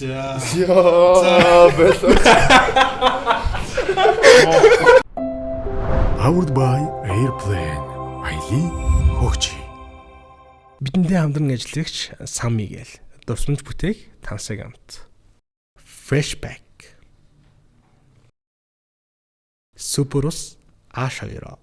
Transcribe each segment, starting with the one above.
За. Powered by Airplane. Аяли хөгжи. Бидэндээ хамтран ажиллагч Сан Мигэл, дурсамж бүтээх Тансаг амт. Flashback. Суперус Ашаира.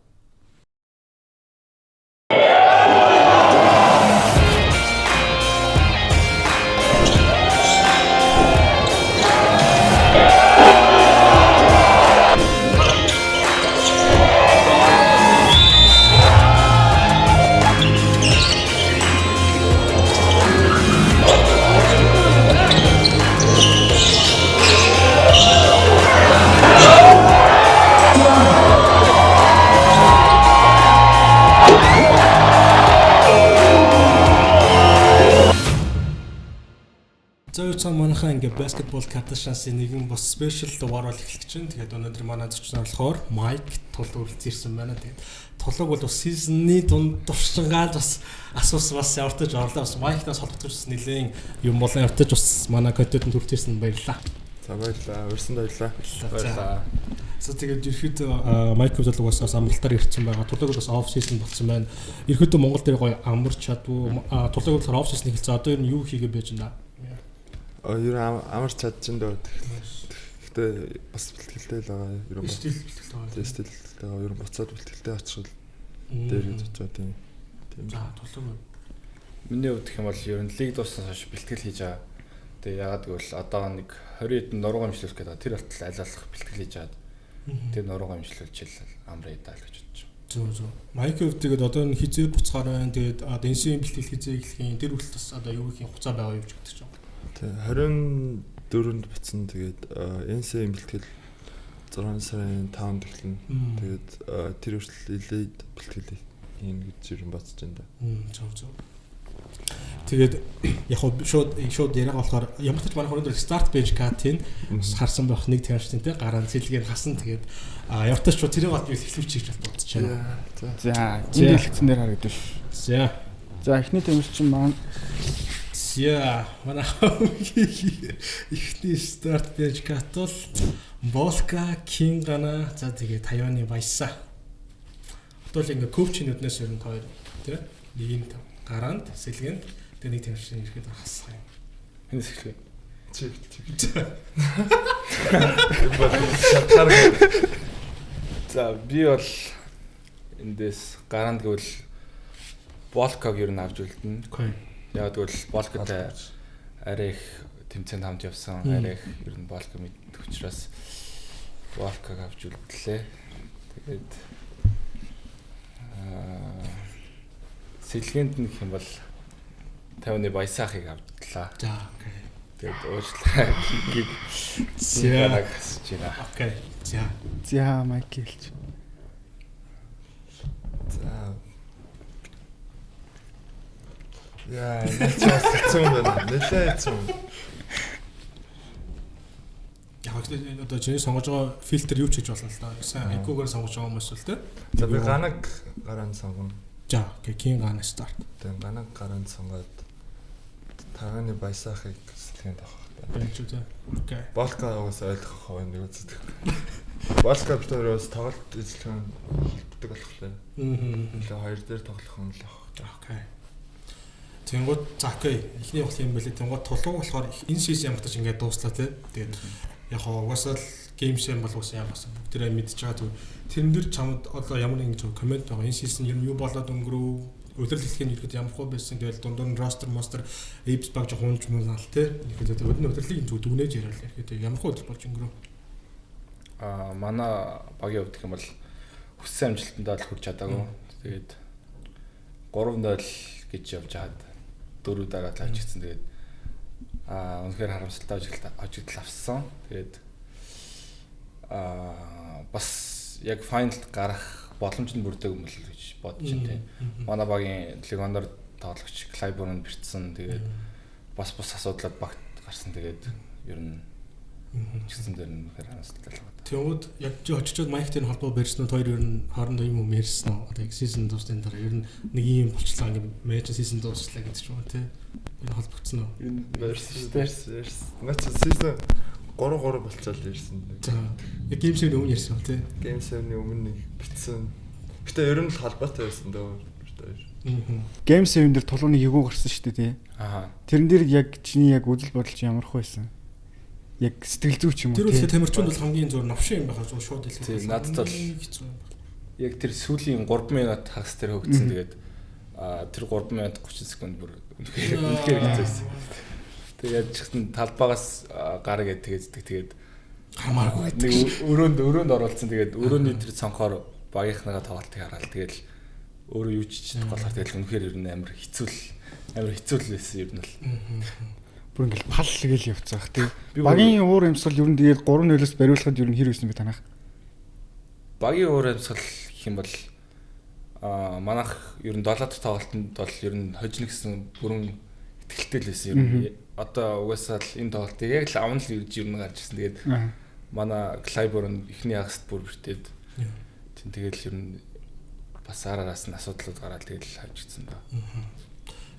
Зөөцөн манайхаа ингээ баскетбол каташасын нэгэн бас спешиал дугаар бол эхлэх чинь. Тэгээд өнөөдөр манай зочноор болохоор Майк тулг үргэлжлүүлсэн байна. Тэгээд тулг бол бас сизонны дунд туршингаал бас асуусан бас явартаж орлоо. Бас Майкнаас холбогдож нэлийн юм болон явартаж бас манай контентын төрчихсэн баярлаа. За баярлаа. Урьсанд баярлаа. За тэгээд ерөөхдөө Майк тулг бас амралтаар ирсэн байгаа. Тулг бас оф сизон болсон байна. Ерөөхдөө Монгол дээр гоё амарч чадвуу. Тулг болохоор оф сизон эхэлсэн. Одоо ер нь юу хийгээ байж байна? Ер нь амар чадчихсан дөө. Гэхдээ бас бэлтгэлтэй л байгаа. Ер нь бэлтгэлтэй байгаа. Ер нь буцаад бэлтгэлтэй очихвол дээр очоо тийм. За тулг. Миний хувьд гэх юм бол ер нь лиг дуусснаас хойш бэлтгэл хийж байгаа. Тэгээ яагаад гэвэл одоо нэг 20 хэдэн нуруугаа имжлүүлэх гэдэг. Тэр болтол алиалах бэлтгэл хийж чаад. Тэр нуруугаа имжлүүлчихэл амраа идэл гэж бодож байна. Зөө. Майкийн хувьд тэгээд одоо хизээ буцахаар байна. Тэгээд энсийн бэлтгэл хизээ эхлэхийн тэр хүртэл бас одоо юу гэх юм хугацаа байгаа юу гэж бодож байна. 24-нд буцсан. Тэгээд энсийн бэлтгэл 6 сарын 5-нд эхэлнэ. Тэгээд тэр хүртэл илээд бэлтгэл хийн гэж юм бодож байна да. Зөө. Тэгээд яг шууд яриага болохоор ямар ч манай өнөөдөр старт пэйж катын харсан байх нэг тэршин те гараан цэлгээр хасан. Тэгээд ямар ч шууд тэрийг бат эхлүүлчих гэж бодож байна. За энэ дэлгэцэн дээр харагдав ш. За эхний тэмэрчин маань манай ихний старт пэйж кат бол Волка Кингана за тэгээд Тайваны Баяса. Одоо л ингээ коучнууднаас ер нь хоёр тий нэг нь гараанд сэлгэнд тэгээд нэг тэмшин ирэхэд хасах юм. Хинээс эхлэв. Чиг. За би бол эндээс гараанд гэвэл Волког ер нь авч үлдэнэ. Яг гэвэл Волкотой арай их тэмцээнд хамт явсан. Арай их ер нь Волко мэддэг учраас Волког авч үлдлээ. Тэгээд сэлгэнд нь гэх юм бол 50-ны Баясахыг авдлаа. За окей. Тэгээд уучлаарай. За хасж байна. окей. За Майкелч. За. Яа, хэцүү байна. Нэлээд хэцүү. Яг л одоо чиний сонгож байгаа фильтр юу ч хийж болно л да. Сайн айгуугаар сонгож байгаа хүмүүс л те. За би ганаг гараанд сонгоно. За окей, King Gana старт. Тэгээд ганаг гараанд сонгоод Таганы Баясахыг сэлгэнд авах хэрэгтэй. Бэнч үү. Окей. Волка уус ойлгох хоо нэг үздэг. Волка битүүрээс тоглолт эзлэх нь холбогддог болохоор. Тэгээ хоёр дээр тоглох юм л авах. Окей. Тэнгууд за окей. Эхний болох юм байлээ. Тэнгууд тулгуур болохоор энэ сизон ямартаж ингээд дууслаа тий. Тэгээд яг хаа угаасаа л гейм шэм бол уус ямарсан. Бүгдээрээ мэдж байгаа түр. Тэрэн дээр чамд одоо ямар нэгэн зөв комент байгаа. Энэ сизон юм юу болоод өнгөрөв? Өдөрлөлтийн ихэд ямар хөө байсан. Тэгэл дундуур нь ростер монстер эйпс баг жоо хунж муунал тий. Ихэд өдөрлөлийн зөв дүгнэж яриад л ихэд ямар хөө болж өнгөрөв? Манай багийн хувьд гэх юм бол хүссэн амжилтандаа л хүрч чадаагүй. Тэгээд 3-0 гэж явж хаад 4 дараа л ажигдсан. Тэгээд үнэхээр харамсалтай ажигдал авсан. Тэгээд бас яг файналд гарах боломж нь бүрдэг юм л гэж бодож байна тийм. Манай багийн легиондор тоглогч Клайборн бэртсэн. Тэгээд бас асуудлаад багт гарсан. Тэгээд ер нь Чигсэн дээр нь харамсалтай л байна. Тэгвэл яг чи очичод майктэй холбоо барьсан уу? Хоёр ер нь хоорондоо юм уу ярьсан уу? Одоо яг season дуусны дараа ер нь нэг юм болчлаа ингээм match season дуусчлаа гэдэг ч юм уу тий. Энэ холбогдсон уу? Ярьсан. Наач season 3 болцоод ярьсан. Яг game show-ны өмнө ярьсан тий. Game show-ны өмнө нэг битсэн. Гэтэ ер нь холбоотой байсан дөө. Game 7 дээр тулууны хэгүү гарсан шүү дээ тий. Аа. Тэрэн дээр яг чиний яг үзэл бодол чи ямарх байсан? Яг сэтгэл зүй ч юм уу тий. Тэр үстэй тамирчууд бол хамгийн зур навшин юм байхаа зур шууд хэлэх. Тий, надад бол яг тэр сүүлийн 3 минут хагас дээр хөгцсөн. Тэгээд тэр 3 минут 30 секунд бүр үнэхээр хэцүүсэн. Тэгээд чихсэн талбаагаас гар гээд тэгээд хамааргүй нэг өрөөнд оруулсан. Тэгээд өрөөний тэр цонхоор багийнхныгаа тоглолтыг хараад тэгээд өөрөө юу ч чадахгүй болохоор тэгэл үнэхээр ер нь амар хэцүү байсан ер нь л. Бүр ингээл пал гээл явцгаах тий. Багийн уур амьсгал ер нь тэгээд 3-0-оос бариулахад ер нь хэр байсан бэ танах? Багийн уур амьсгал гэх юм бол манайх ер нь 7 дахь тоглолтод бол ер нь хожно гэсэн бүрэн ихтэй л байсан ер нь. Одоо угаасаа л энэ тоглолтыг яг л авна л гэж ер нь гарч ирсэн. Тэгээд манай Клайбор нь эхний хагаст бүр бэртээд тэгэл ер нь бас араас нь асуудлууд гараад тэгэл хавжигдсан да.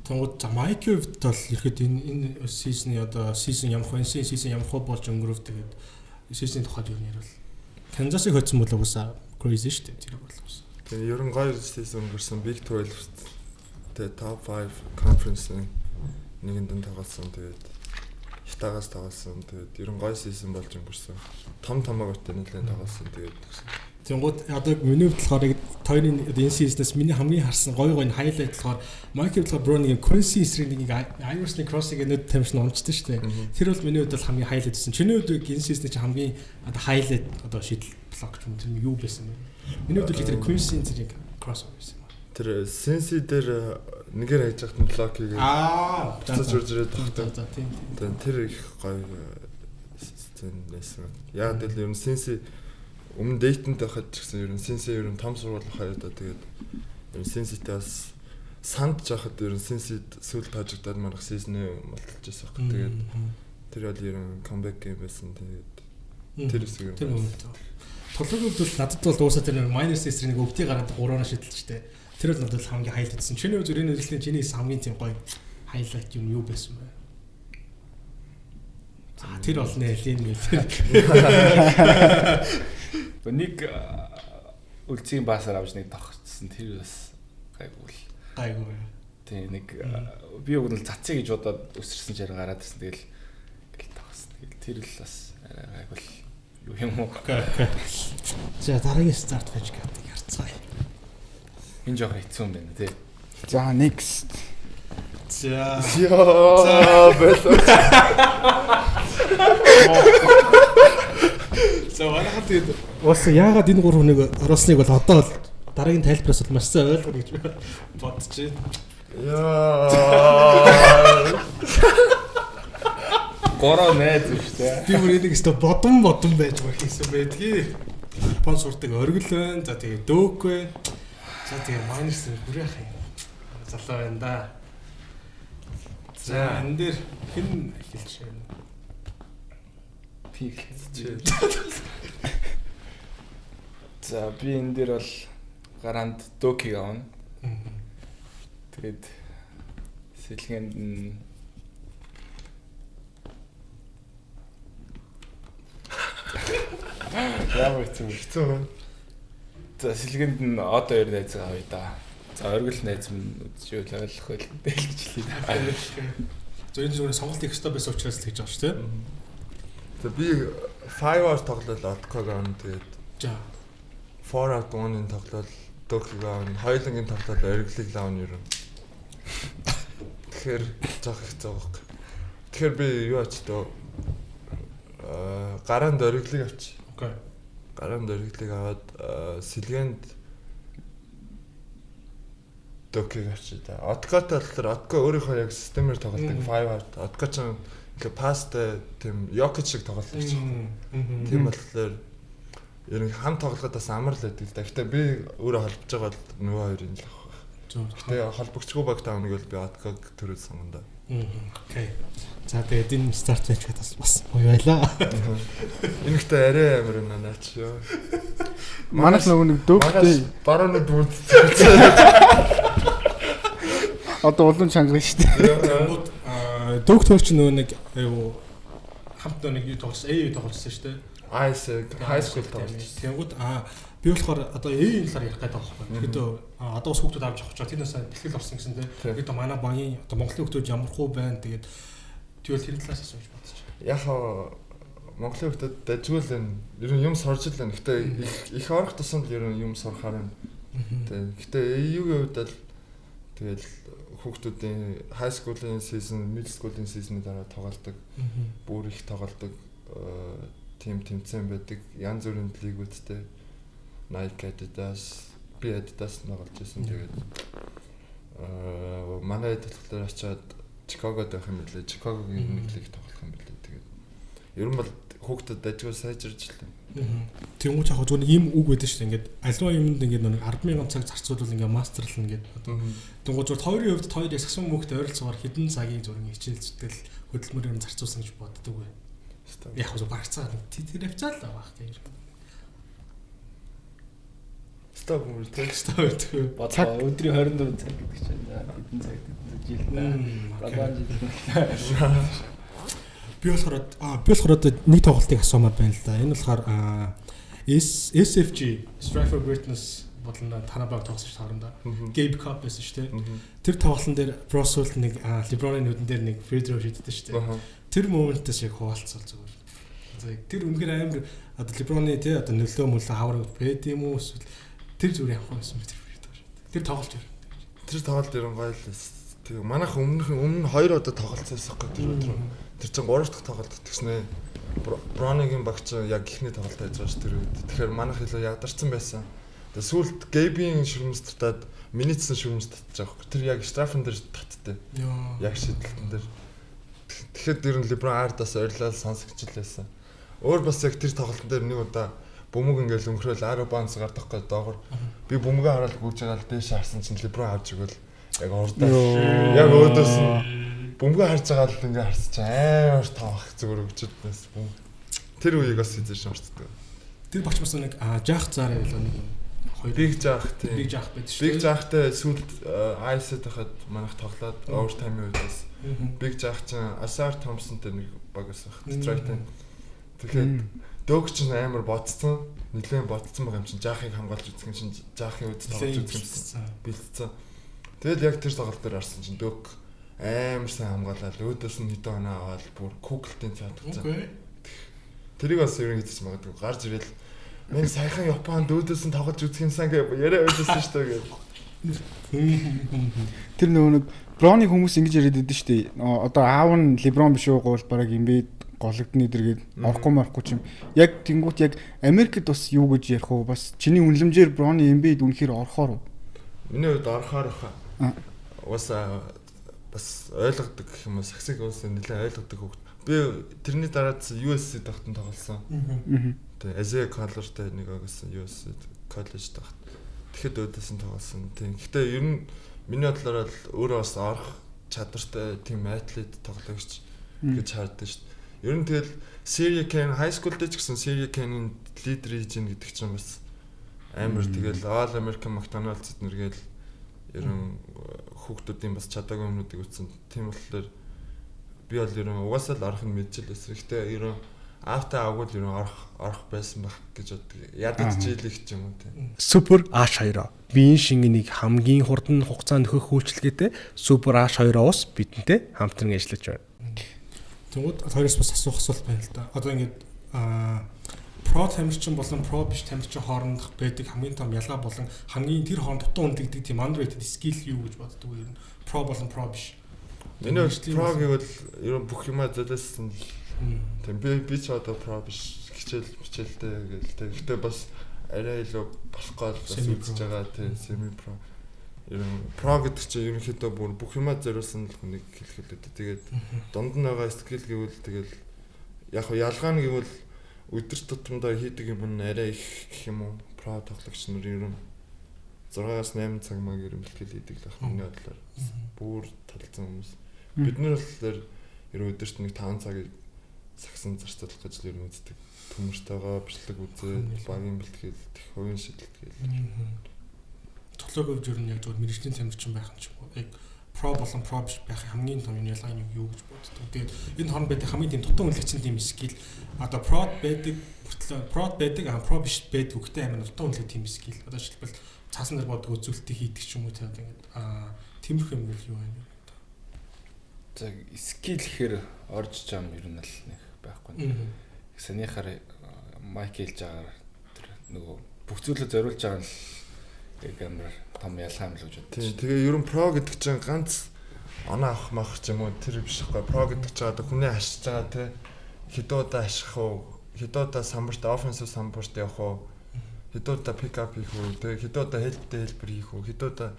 Тэнгууд Майкийн хувьд бол ихэд энэ season-ы одоо season ямах вэ? Season ямах болж өнгөрөв тэгээд season-ы тухайд юу нэрвэл Канзасыг хоцсон бол угаасаа crazy шүү дээ. Тэр бол угаасаа. Тэгээ ерөн гоё season өнгөрсөн Big 12 тэгээ top 5 conference-ийн нэгэнд нь тоглосон. Тэгээд Хитагаас тоглосон. Тэгээд ерөн гоё season болж өнгөрсөн. Том томоогтой нэлээд тоглосон. Тэгээд Тэнгууд одоо миний хувьд болохоор тойрны энэ season-аас миний хамгийн харсан гоё highlight болохоор Майкл болохоор Броуны Quincy эсрэг нэг Iverson cross-ыг нүд тамирчин унцдаг шүү дээ. Тэр бол миний хувьд бол хамгийн highlight байсан. Чиний хувьд энэ season-ийн чинь хамгийн одоо highlight одоо шийдэл блок юм тэр юу байсан бэ? Миний хувьд л тэр Quincy зэрэг cross байсан. Тэр Sensi дээр нэгээр хайж хахад блок хийгээд цааш үржирээд тогтоо. Тийм. Тэр их гоё season байсан. Яг л ер нь Sensi өмнө дэйтэнтэй байхад ч гэсэн ер нь Sensi ер нь том сургууль хаяада тэгээд ер нь Sensiтэй бас санд жахад ер нь Sensi сүүлд хажигдаад марах season-ы болчихж байсан хэрэг. Тэгээд тэр бол ер нь comeback game байсан. Тэгээд тэр хэсэг юм. Толгойд бол надад бол дуусаа тэр minus эсрэг нэг өвдий гараад 3-аа шидэлж штэ. Тэр бол надад хамгийн highlight гэсэн. Чиний үзэр энэ үзлэлийн чиний хамгийн тийм гоё highlight юм юу байсан бэ? Тэр бол нэлийн мэл. Нэг үлцгийн баасаар авч нэг тогтсон. Тэр бас гайгүй. Тэгээ нэг би уг нь цацыг гэж бодоод өсөрсөн чаар гараад ирсэн. Тэгэл тогтсон. Тэгэл тэр л бас гайгүй юу юм уу? За дараагийн start page гэдэг харцгаая. Энэ жоо хэцүү юм байна тий. За next. За варахад тэгээд бас яагаад энэ 3 хүнийг оруулсныг бол одоо л дараагийн тайлбараас бол маш сайн ойлгох гэж бодож байна. Яа. Гороо найз биш те. Би бүр энийг өстө бодон байж байсан байдгийг. Япон сурдаг оргил байна. За тэгээд дөөх байна. За тэгээд майнерс хүрэх юм. Залуу байна да. За энэ дээр хэн эхэлж байна? Пик. За би энэ дээр бол гаранд Докиг авна. Тэгээд сэлгэнд нь яа хэцүү байна. За сэлгэнд нь одоо ер найз авъя да. За оргил найз минь үзчихвэл ойлгох байлгүй гэж хэлээ. Зөв зөвхөн сонголт их өстой байсан учраас л гэж байгаа шүү дээ. За би 5-аар тоглол Отког авна тэгээд. За 4-аар Гонын тоглол Докиг авна. Хоёулангийн тоглол оргилыг авна ер нь. Тэгэхээр жоох хэцүү байгаа. Тэгэхээр би юу ачдаа гараанд оргилыг авч. окей. Гараанд оргилыг аваад сэлгэнд Докиг авч та. Откотой болохоор Отко өөрийнхөө яг системээр тоглолтыг 5-аар. Отко ч ингээ пастай тийм Йокич шиг тоглолт хийж байгаа. Тийм болохоор ер нь хам тоглоход бас амар л байдаг л да. Гэтэ би өөрөө холбож байгаа бол нөгөө хоёрын л авах. Гэтэ холбогчгүй баг таавныг бол би Отког төрөл сонгоно да. Окей. За тэгээд энэ старт байж бас гоё байлаа. Энэ ихтэй арай амар юм наач ёо. Манайх нөгөө нэг дөгтэй барууны дүүд. одоо улам чангар шүү дээ. Тэгмүүд дөгтөр ч нөгөө нэг хамт нэг юу тоглосон, A тоглосон шүү дээ. High school тоглосон. Тэгмүүд би болохоор одоо A талаар ярих гэдэг байгаа байхгүй. Тэгэхдээ одоо бас хүүхдүүд авч явах гэж тэрнээс бэлтгэл орсон гэсэн дээ. Тэгээд манай багийн одоо Монголын хүүхдүүд ямар хөө байна. Тэгээд тэгвэл тэр талаас асууж бодчих. Яг Монголын хүүхдүүд дажгүй л ер нь юм сурж л байна. Гэтэ их орох тусам л ер нь юм сурахаар байна. Гэтэ EU-ийн хувьд л тэгэл хүүхдүүдийн high school-ийн season, middle school-ийн season-ы дараа тоглодог. Бүр их тоглодог. Тим тэмцээн байдаг. Янз бүрийн лигүүдтэй Nike, Adidas, би Adidas тоглож байсан. Тэгээд манай төлөвлөлөөр очиад Чикагод байх юм билээ. Чикагогийн нэг лиг тоглох юм билээ. Тэгээд ер нь бол хүүхдэд дажгүй сайжирч л байна. Тэнгуүч яг зөвхөн ийм үг байдаг шүү дээ. Ингээд аливаа юмд ингээд нэг 10,000 цаг зарцуулбал ингээд мастерлна гэдэг. Тэнгуү зөвхөн хоёрын хувьд хоёр ясгсан хүүхдэд ойролцоогоор хэдэн цагийн зургийн хичээл зүтгэл хөдөлмөрөөр нь зарцуулсан гэж боддог бай. Яг зөв багцаа тэр авчаал авах гэж. Став мөр текст авдаг. Бацаа өдрийн 24 цаг гэдэг чинь хэдэн цаг жил би болохоор одоо нэг тоглолтыг асуумаар байна л да. Энэ болохоор SFG Strive for Greatness болон танаа баг тоглосон шүү хоорондоо. Gabe Cup байсан шүү дээ. Тэр тоглолтын дээр Broswell нэг LeBron-ийн нүдэн дээр нэг free throw шийддэг шүү дээ. Тэр моментээс яг хуваалцвал зүгээр. Тэр үнэхээр амар одоо LeBron-ы тий одоо нөлөө мөлөө хавар бэд юм уу эсвэл тэр зүгээр явах байсан мэт тэр тоглолт юу. Тэр тоглолт ерөн гоё л. Тэгээ манайх өмнө 2 удаа тоглолцсон байхгүй тэр өдөр. Тэр чинь 3 дахь тоглолт гэснээр Бронигийн багч яг ихний тоглолт хийж байгаа ш тэр үед. Тэгэхээр манайх илүү ядарсан байсан. Тэгээ сүүлд Гэбийн шүрмэс татаад миницсэн шүрмэс татчих واخ. Тэр яг штрафн дээр таттай. Яг шийдэлтэн дээр. Тэгэхээр дэр нь Леброн ардаас ойрлол сонсогчлээсэн. Өөр бас яг тэр тоглолтын дээр нэг удаа бөмбөг ингээл өнгөрөөл Арабанс гардаг гоо доогор. Би бөмбөгөө хараад гүйж байгаа л дээш харсан чинь Леброн авч игэл яг ордоо. Яг өөдөөс нь бөмбөгөө харж байгаа л ингээ харсч амар тоох зүгээр өгчөднэс бөм. Тэр үеийг бас хийж шаарддаг. Тэр багч бас нэг жаах цаар байлаа нэг хоёр биг жаах тийм. Биг жаах байдаг шүү. Биг жаахтай сүүлд IC-д хахад манайх тоглоод овертаймын үедээс биг жаах чинь Асар Томпсонтэй нэг багаас ах Detroit-ын. Тэгэхээр дөг чинь амар бодцсон, нэлээд бодцсон байгаа юм чинь жаахыг хамгаалж үзэх юм чинь жаахын үед тоглож үзэх юмсан. Бэлдсэн. Тэгэл яг тэр тоглолт дээр арсан чинь дөг амар сайн хамгаалаад өөдөөс нь хэдэн оноо аваад бүр Google-ийн цаатгцсан. Тэрийг бас ерөн хийчих магадгүй гарч ирэл мен сайхан Японд өөдөөс нь тоглож үзэх юмсан гэж яриа байжсэн шүү дээ гэж. Тэр нөгөө нэг Броны хүмүүс ингэж яриад байдаг шүү дээ. Одоо аав нь Леброн биш үү гол бараг Эмбид гологдны дэргээд орохгүй марахгүй ч юм. Яг тэнгуут яг Америкт бас юу гэж ярих вэ? Бас чиний үнэлэмжээр Броны Эмбид үнэхээр орохоор уу? Миний хувьд орохоор баха. Уусаа бас ойлгодог гэх юм уу саксыг уусаа нэлээд ойлгодог хөвгт. Би тэрний дараад USC тахтан тоглосон. Тэгээ Азия коллежтэй нэг агсан USC коллеж тахт. Тэгэхэд өөдөөс нь тоглосон. Тийм. Гэхдээ ер нь миний бодлоор л өөрөө бас орох чадвартай тийм атлет тоглогч гэж харддаг шүү дээ. Ер нь тэгэл Serie K high school дээр ч гэсэн Serie K-ийн лидер хийж гин гэдэг чинь бас амар тэгэл All American McDonald's нэргээл ер нь хүүхдүүдийн бас чадаагүй юмнуудыг үтсэн. Тийм болохоор би бол ер нь угаасаа л орох нь мэдчихлээсэн. Гэхдээ ер нь автаа агуул ер нь орох байсан байх гэж боддог. Ядаж жилих ч юм уу тийм. Супер H2-оо биеийн шингэнийг хамгийн хурдан хугацаанд нөхөх үйлчилгээтэй Супер H2-оо ус бидэнтэй хамтран ажиллаж байна. Тэгвэл хоёроос бас асуух асуулт байна л да. Одоо ингээд про тамирчин болон про биш тамирчин хоорондох байдаг хамгийн том ялгаа болон хамгийн тэр хооронд дутуу үндэгдэг тийм underrated skill юу гэж боддог вэ? Про болон про биш. Миний про гэвэл ер нь бүх юмаа золиосон. Тийм би ч одоо про биш хичээлтэй гээл тэгтээ бас арай илүү болохгүй бас үзэж байгаа тийм semi pro. Ер нь про гэдэг чинь ерөнхийдөө бүр бүх юмаа зориулсан л хүнийг хэлэхэд үү. Тэгээд дунд нь байгаа skill гэвэл тэгэл яг ялгаа нь гэвэл өдөр тутамдаа хийдэг юм нь арай их гэх юм уу. Про тоглогч нар ер нь 6-8 цаг маяг ер нь бэлтгэл хийдэг л ах миний бодлоор. Бүр талцсан хүмүүс. Бид нар болохоор өдөрт нэг 5 цагийг сагсан зарцуулах гэж л үздэг. Төмөртөөгөө бичлэг үзээд, багийн бэлтгэл, хувийн шийдэлт гээл. Тоглоог өвж юу яг зөв мэрэгжлийн тамирчин байх юм ч юм уу. Яг про болон про биш байх хамгийн том ялгаа нь юу гэж боддог. Тэгээд энэ хооронд байдаг хамгийн тийм дутуу үнэлэгдсэн тийм скил одоо прод байдаг, прод байдаг, про биш байдаг үгтэй амар дутуу үнэлэх тийм скил. Одоо жишээлбэл цаасан дээр боддог үзүүлэлтийг хийдэг ч юм уу тэгээд ингээд тиймэрхүү юм юу байна. За скил гэхээр орж чам ер нь л нэг байхгүй. Санийхаар майк хэлж байгаагаар тэр нөгөө бүх зүйлөө зориулж байгаа нь л амар том ялгаа юм л гэж боддог. Тийм. Тэгээ ер нь про гэдэг чинь ганц оноо авах мах ч юм уу тэр биш байхгүй. Про гэдэг чинь одоо хүний ашиж байгаа те хэдэн удаа аших уу, хэдэн удаа самбарт offensive самбарт явах уу, хэдэн удаа pick up хийх үү, тэгээ хэдэн удаа helper хийх үү, хэдэн удаа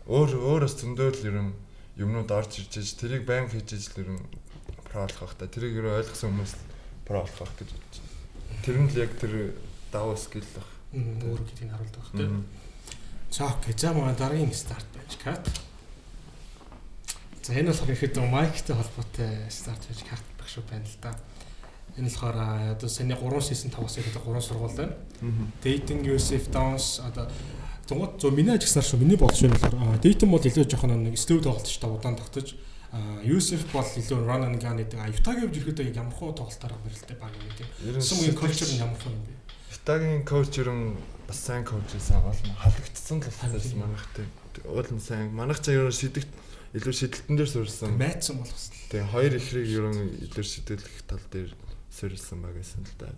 өөрөөс зөндөөл ер нь юмнууд орж ирж байгаа. Тэрийг байнга хийж ижил ер нь про болох байх та. Тэрийг ер нь ойлгосон хүмүүс про болох байх гэж бодож байна. Тэр нь л яг тэр давуу скил баг. Өөр гэдгийг харуулдаг байх тийм. За окей. За манай дараагийн старт байж кат. За энэ болохоор ихэд майктай холбоотой старт байж кат байх шүү байна л да. Энэ болохоор одоо саний 3 season 5-аас ихэд 3 сургууль байна. Dating Yusuf Downs одоо зугууд зөв миний ажигсаар шүү. Миний бодож байна болохоор Dating бол илүү жоохон нэг slow тоглолт ч та удаан тогтож Yusuf бол илүү run and gun гэдэг. Utah-гийн хувьд ихэд ямар хуу тоглолтоор барилтай баг юм тийм. Сумын culture нь ямар хуу юм бэ? Utah-гийн coach ерөн бас сайн coach байсан болно. Халагдсан л болохоос манайхтай. Уулын сайн. Манайх ч ерөн шидэгт илүү шидэлтэн дээр суурсан. Майцсан бол бас. Тэгээ хоёр ихрийг ерөн илүү шидэлэх тал дээр суурсан байгасан л да.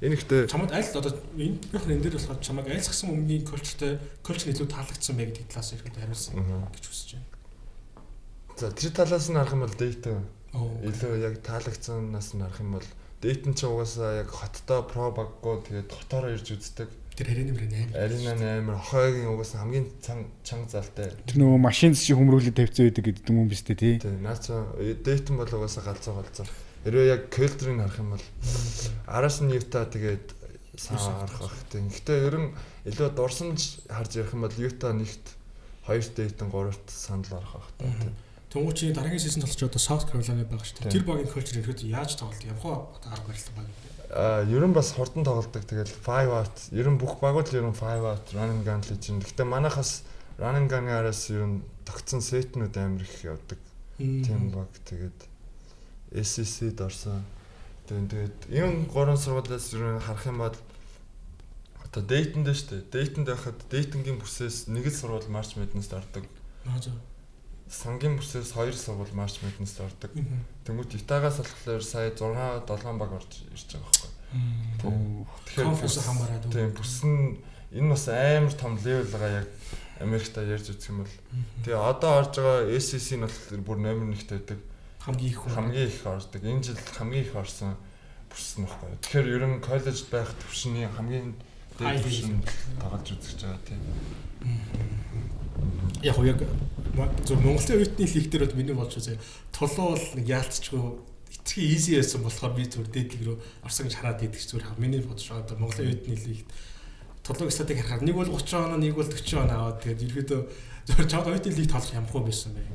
Энэ ихтэй чамд аль одоо энэ дээр болохоор чамайг айлсгсан өмнгийн culture илүү таалагдсан бай гэдэг талаас ихэд хариулсан гэж хүсэж байна. За тэр талаас нь харах юм бол data илүү яг таалагдсанаас нь харах юм бол data ч угаасаа яг хоттой про баггуу тэгээд хотоороо ирж үздэг. Тэр арена амар хойгийн угаасаа хамгийн чанга залтай. Тэр нөгөө машин шиг хөмрүүлээд тавьцсан байдаг гэдэг юм биш үү тий. Тийм наач data бол угаасаа галзуу. Хэрвээ яг culture-ыг харах юм бол араас нь Utah тэгээд сайн харах бах тийм. Гэхдээ ер нь илүү дурсамж харж ярих юм бол Utah нэгт 2 data 3-т санал гарах бах тийм. Тэнгуучийн дараагийн season толч одоо South Carolina байгаа шүү дээ. Тэр багийн culture ихэд яаж тоглолт юм хоо арга барилсан баг. Ер нь бас хурдан тоглолдог. Тэгэл 5 out. Ер нь бүх багууд л ер нь 5 out running gun л хийж байна. Гэхдээ манайхаас running gun-ы араас ер нь тогтсон сетнүүд амар их явдаг. Тийм баг. Тэгээд SEC-д орсон. Тэгээд энэ 3 сургуулиас ер нь харах юм бол одоо Dayton дээр шүү дээ. Dayton байхад Dayton-гийн бүсээс нэг л сургууль March Madness-д ордог. Сангийн бүсээс 2 сургууль March Madness-д ордог. Тэнгүүд Utah-гаас болохоор сая 6 7 баг орж ирж байгаа байхгүй. Тэгэхээр конференс хамаараад. Тийм бүс нь энэ бас амар том level байгаа яг Америкта ярьж үзэх юм бол. Тэгээ одоо орж байгаа SEC нь болохоор бүр номер 1-т байдаг. Хамгийн их ордог. Энэ жил хамгийн их орсон бүс нь байхгүй. Тэгэхээр ер нь коллежд байх төвшний хамгийн дээд төвшин тоглож үзэж байгаа тийм. Яг зөв Монголын оюутны лиг дээр бол миний бодож байгаа толоо бол нэг яалтчгүй эцгийн easy байсан болохоор би зүгээр дээдлэг рүү орсон гэж хараад идэх зүгээр миний бодож байгаа. Одоо Монголын оюутны лигт толгойг статик харахаар нэг бол 30 оноо нэг бол 40 оноо аваад тэгээд ерөөдөө зөвхөн чад оюутны лиг тоглох ямгүй байсан байх.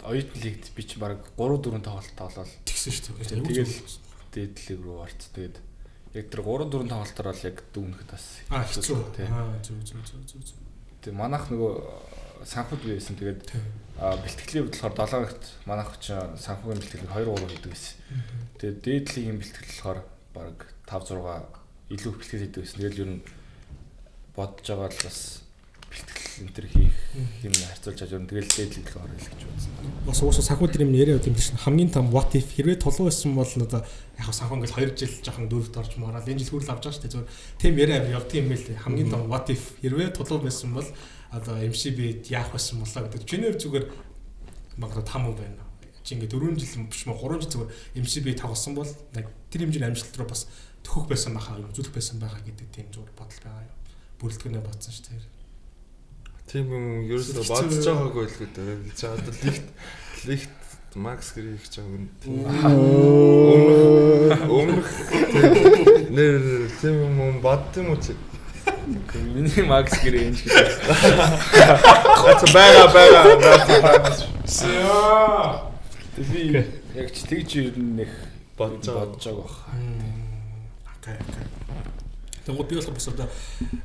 Оюутны лигт би ч баг 3-4 тоглолт тоглоод тэгсэн шүү дээ. Тэгэл дээдлэг рүү орц. Тэгээд яг тэр 3-4 тоглолтоор бол яг дүүнэхэд бас хэцүү тий. Зүг. Тэг манайх нөгөө санхуд байсан. Тэгээд бэлтгэлийн хувьд болохоор 7-т манайх ч санхугийн бэлтгэлийг 2-3 хийдэг байсан. Тэгээд дээдлийн бэлтгэл болохоор баг 5-6 илүү бэлтгэл хийдэг байсан. Тэгэл ер нь бодож байгаа л бас бэлтгэл энэ төр хийх юм харьцуулж байгаа юм. Тэгэл дээдлийг л орё л гэж бодсон. Бас уусаа санхуд юм яриа байт юм биш. Хамгийн том what if хэрвээ толгой байсан бол одоо яг санху ингээл 2 жил жоохон дөрөвт орж мараад энэ жил хүрэл авч байгаа шүү дээ. Зүгээр тийм яриа явдаг юм байл. Хамгийн том what if хэрвээ толгой байсан бол одоо MCB яах байсан болоо гэдэг. Чиний зүгээр магадгүй там уу байна. Чи ингээ 4 жил биш мө 3 жил зүгээр MCB тоглосон бол яг тэр хэмжээний амжилт руу бас төхөх байсан байхаа юм үзүүлэх байсан байхаа гэдэг тийм зүгээр бодол байгаа юм. Бүрэлдэхүүнээ бодсон шүү дээ. Тийм юм ерөөсөө бодож байгаагүй л гэдэг. За одоо лигт Макс гэрээ их чаг өмнөх нэр тийм юм бод юм уу чи Миний Макс гэрээ энэ шиг. Бага. Би яг ч тэгж ер нь нэг бодож байгаа бах. Окей. Тэгвэл би болохоор бас одоо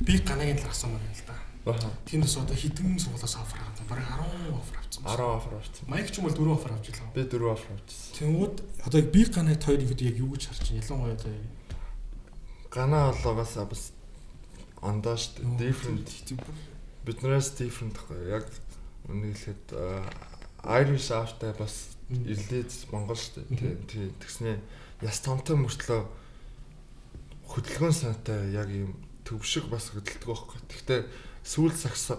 би ганагийн талаар асуумаар байна л да. Тэндээс одоо хэдэн суулаас офер авсан? Бараг 10 офер авсан. 10 офер авсан. Майк ч юм бол 4 офер авч илаа. Би 4 офер авчихсан. Тэнгүүд одоо би ганагт хоёрыг яг юу гэж харж байна? Ялангуяа одоо Гана болоогоос бас ондоо шүү дээ. Different. Биднээс different гэх яг үнийг хэлэхэд Irish автай бас ирлээд Монгол шүү дээ. Тийм тэгснээ яс томтой мөртлөө хөдөлгөөн санаатай яг юм төвшиг бас хөдөлдөг байхгүй. Гэхдээ сүүл цагс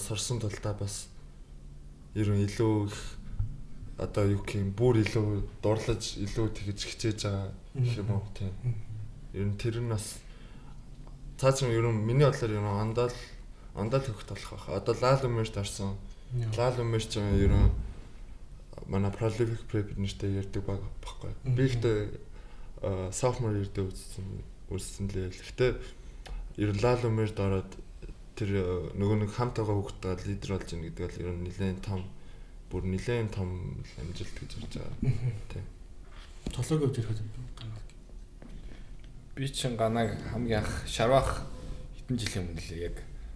сорсон талдаа бас ерөн илүү их одоо юу гэх юм бүр илүү дурлаж илүү тэгж хичээж байгаа юм уу тийм. Ерөн тэр нь бас цаашаа ерөн миний бодлоор ерөн ондоо төгт болох байх. Одоо лал өмөрт орсон. Лал өмөрч ерөн манай prolific prep нэртэй ярьдаг байхгүй. Би ихтэй sophomore year дээр үзсэн лээ. Гэхдээ ерөн лал өмөрт ороод тэр нөгөө нэг хамт байгаа хүүхдтэй лидер болж ийн гэдэг бол ерөн нэлээд том амжилт гэж харж байгаа. Тийм. толоог өгч ирэхэд би чинь ганаг хамгийн анх шарвах хэдэн жилийн өмнө л яг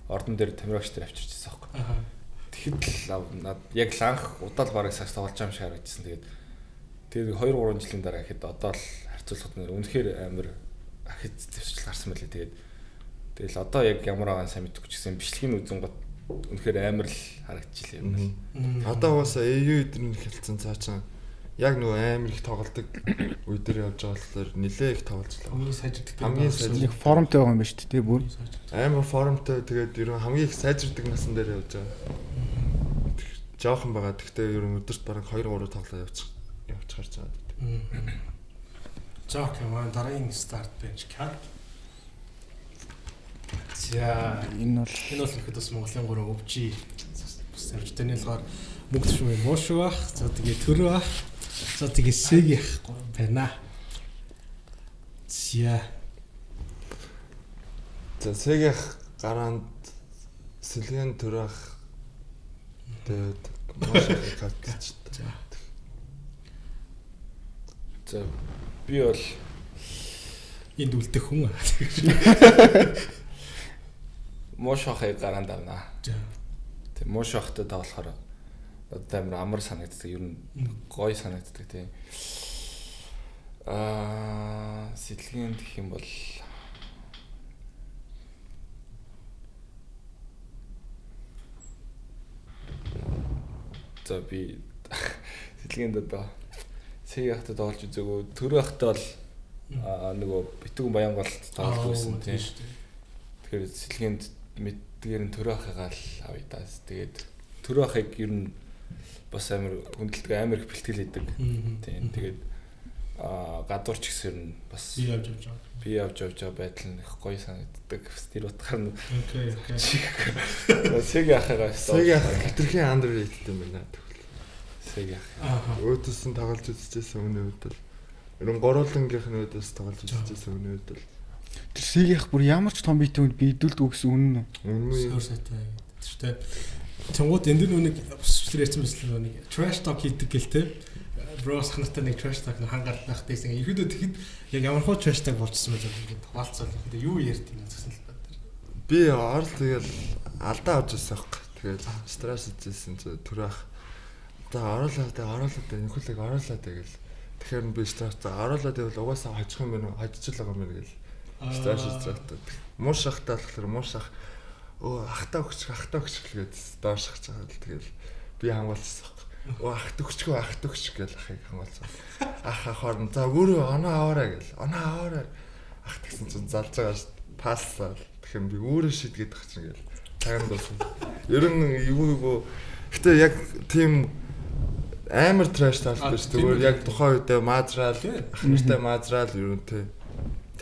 ордон дээр тамирагч дээр авчирчихсан байхгүй. Тэгэхэд л яг л анх удаал бараг сакс тоглож байгаа юм шиг харагдсан. Тэгээд 2-3 жилийн дараа ихэд одоо л харьцуулахад нэр үнэхээр амар ахиц зэвсэл гарсан мөлий. Тэгэл одоо яг ямар байгаа сайн мэдэхгүй ч гэсэн бичлэгийн үзэн гот үнэхээр амар л харагдчихлаа юм байна. Одоо угаасаа AU эдний хэлсэн цаачаа яг нөгөө амар их тоглолдог үе дээр явж байгаа болохоор нилээ их тоглож байгаа. Хамгийн сайжирдаг формтой байгаа юм байна шүү дээ бүр. Амар формтой тэгээд ерөн хамгийн их сайжирдаг насан дээр явж байгаа. Жоохон байгаа. Гэхдээ ерөн өдөрт бараг 2-3 тоглоо явж гарч байгаа. За окей, манай дараагийн старт бенч кат. За энэ бол ихэд бас Монголын 3 өвчий бас амжилтны болохоор мөнгө төвшмөө мууш бах. За тэгээ төрөө бах. За тэгээ сэг яахгүй байна. За сэг гараанд сэлгэн төрөх тэгээд маш их кат. За би бол энд үлдэх хүн. Мош хахыг гараанд авнаа. За. Тэг мош хахтай тоглохоор одоо амар санагддаг. Ер нь гоё санагддаг тийм. Сэлгэн гэх юм бол за би сэлгэнд одоо сэг хахтай тоглож үзээгөө төрөө хахтай бол нөгөө битгүүн Баянгол тоглож байсан тийм. Тэгэхээр сэлгэнд мэдгээр нь төрөө хахыгаа л авъя даа. Тэгээд төрөө хахыг ер нь бас амар хүндэлдэг амар их бэлтгэл хийдэг. Тийм. Тэгээд гадуур ч гэсэн бас би явж байгаа байдал нь их гоё санагддаг. Тэр утгаар нь окей. Сэг хахыгаа хитрхийн underrated юм байна. Сэг хах. Өөдөөс нь тоглож үзчихсэн өнөө үед л ерөн гуруулангийнх нь өөдөөс тоглож үзчихсэн өнөө үед л тэр сэг ях бүр ямар ч том битүүнд бийдүүлдэг гэсэн үнэн үү? Үнэн сайтай гэдэг. Тэнгууд энэ дэр нүг өсчлөр ярьсан байсан нэг trash talk хийдэг гэлтэй. Брос хангатай нэг trash talk хангаад байх гэсэн. Ихэдөө тэгэхэд яг ямар хөө trash talk болчихсон байх ингээд хаваалцал. Тэгээ юу ярьд юм гэсэн л байна. Би орол тэгэл алдаа авч ирсэн байхгүй. Тэгэл стресс хийжсэн чи төрөх. За оруулаад нөхөлөг оруулаад тэгэл. Тэгэхээр би стресс оруулаад байвал угаасаа хожих юм байна уу? Хожиж л байгаа юм байна гэл. Стресс хийжсэн. Мууш ахтаа болохоор мууш ах ахтаа өгч гээд доош гарч байгаа л тэгэл би хамгаалчихсан байхгүй. Ахт өгч гэж ахыг хамгаалсан. Ах хоорн за өөрөө оноо аваарай гэл. Оноо аваарай. Ах тэгсэн чинь залж байгаа ш пассаа. Тэгэхээр би өөрөө шийдгээд байгаа чинь гэл. Таганд болсон. Ер нь юу гэтээ яг тийм амар траш талтай ш. Тэгвэл яг тухайн үедээ маазраал ах нартай маазраал ер нь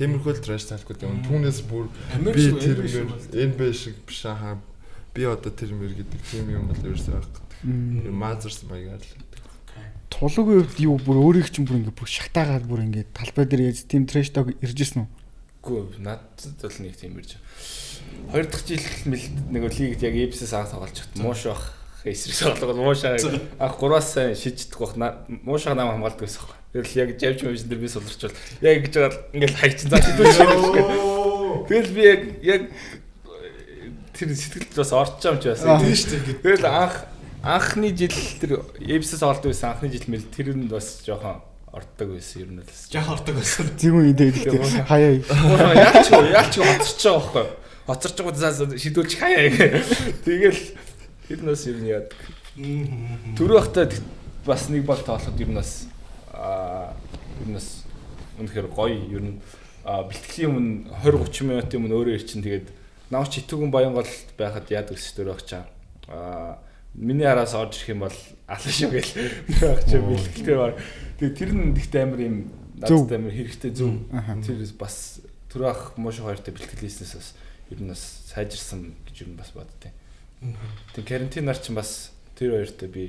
тиймэрхүү траш талгүй юм. Түүнээс бүр би тэр энэ бэ шиг биш хаа. Би одоо тэр мэр гэдэг тийм юм бол ерөөсөө байхгүй. Маазарсан маягаар л. Тулуугийн үед юу бүр өөрийг чинь бүр ингэ бүр шатаагаад бүр ингэ талбай дээр яаж тийм траш таг ирж ирсэн үү? Гүү надад бол нэг тийм ирж. Хоёр дахь жил нэг лигт яг Эпсээс анх тоглож чад. Мууш бах эсрэг тоглоод муушаа анх 3-аас сайн шиждэх бах. Муушаа нам хамгаалдаг байсан байхгүй. Тэгэл яг жавж мэж дээр би суларчвал яг гэж байгаа ингээл хайчин заа хэдүүл шийдэх. Тэгэл би яг тэр сэтгэлд бас орч юм ч байсан. Тийм шүү дээ. Тэгэл анхны жил тэр Эпсээс олдог байсан анхны жил мэл тэр нь бас жоохон ордог байсан ер нь л. Жах ордог байсан. Зүүн идэх хаяа. Яач хоцорч байгаа байхгүй. Хоцорч байгаа шидүүлчих хаяа гэх. Тэгэл тэр нь бас ер нь яадаг. Түрүү хахта бас нэг бол тоолоход ер нь бас үнэхээр гоё ер нь бэлтгэлийн өмнө 20-30 минутын өмнө өөрөө ирчин тэгээд навч итгүүн Баянгол байхад яадаг ш төрөө очаа. Миний араас орж ирэх юм бол алаа шүү гэл очоо бэлтгэл баг. Тэгээд тэр нь ихтэй амар юм надад амар хэрэгтэй зөв. Тэр бас түрүү ах мууш хоёртой бэлтгэл хийснээс бас ер нь бас сайжирсан гэж ер нь бас боддیں۔ Тэгээд карантинаар ч бас тэр хоёртой би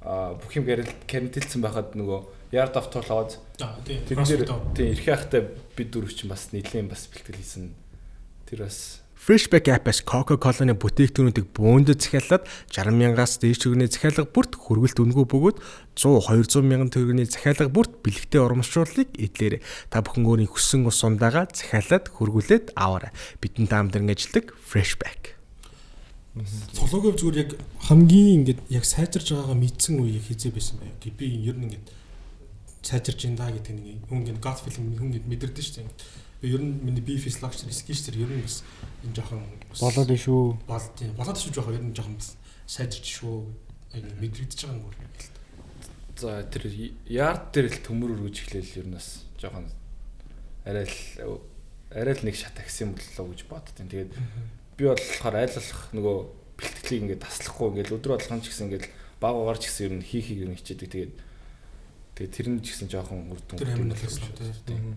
бүх юм карантинлсан байхад нөгөө ярд автуулаад тэр ирэх хайхтай бид дөрөв чинь бас нийлэн бас бэлтгэл хийсэн. Тэр бас Freshback app-аас Coca-Cola-ны бүтээгдэхүүнүүдийг бөөндөд захиалаад 60,000-аас дээш төгрөгийн захиалга бүрт хүргэлт үнэгүй бөгөөд 100-200 мянган төгрөгийн захиалга бүрт бэлэгтэй урамшууллыг эдлээрэй. Та бүхэн өөрийн хүссэн ус ундаага захиалаад хүргүүлээд аваарай. Бидэнд таамдан ажилладаг Freshback. Цолоогийн зүгээр яг хамгийн ингээд яг сайжирж байгаагаа мэдсэн үеийг хизээ байсан байг. Би ер нь ингээд сайжирж ин даа гэдэг нэг хүн ингээд gut feeling хүн ингээд мэдэрдэн шүү дээ. Ер нь миний би физиологч скичтер ер нь бас энэ жоохон болоод шүү. Болоод шүү жоохон ер нь жоохон сайжирч шүү. Яг мэдрэгдэж байгаа юм уу? За тэр ярд дээр л төмөр өргөж эхлээл ер нь бас жоохон арай л нэг шат агсан боллоо гэж боддیں۔ Тэгээд би болохоор айллах нөгөө бэлтгэлийг ингээд таслахгүй ингээд өдөр болгон ч гэсэн ингээд баг угаар ч гэсэн ер нь хийхийг ер нь хичээдэг. Тэгээд тэр нь ч гэсэн жоохон үр дүн. Тэр амар л гэсэн тийм.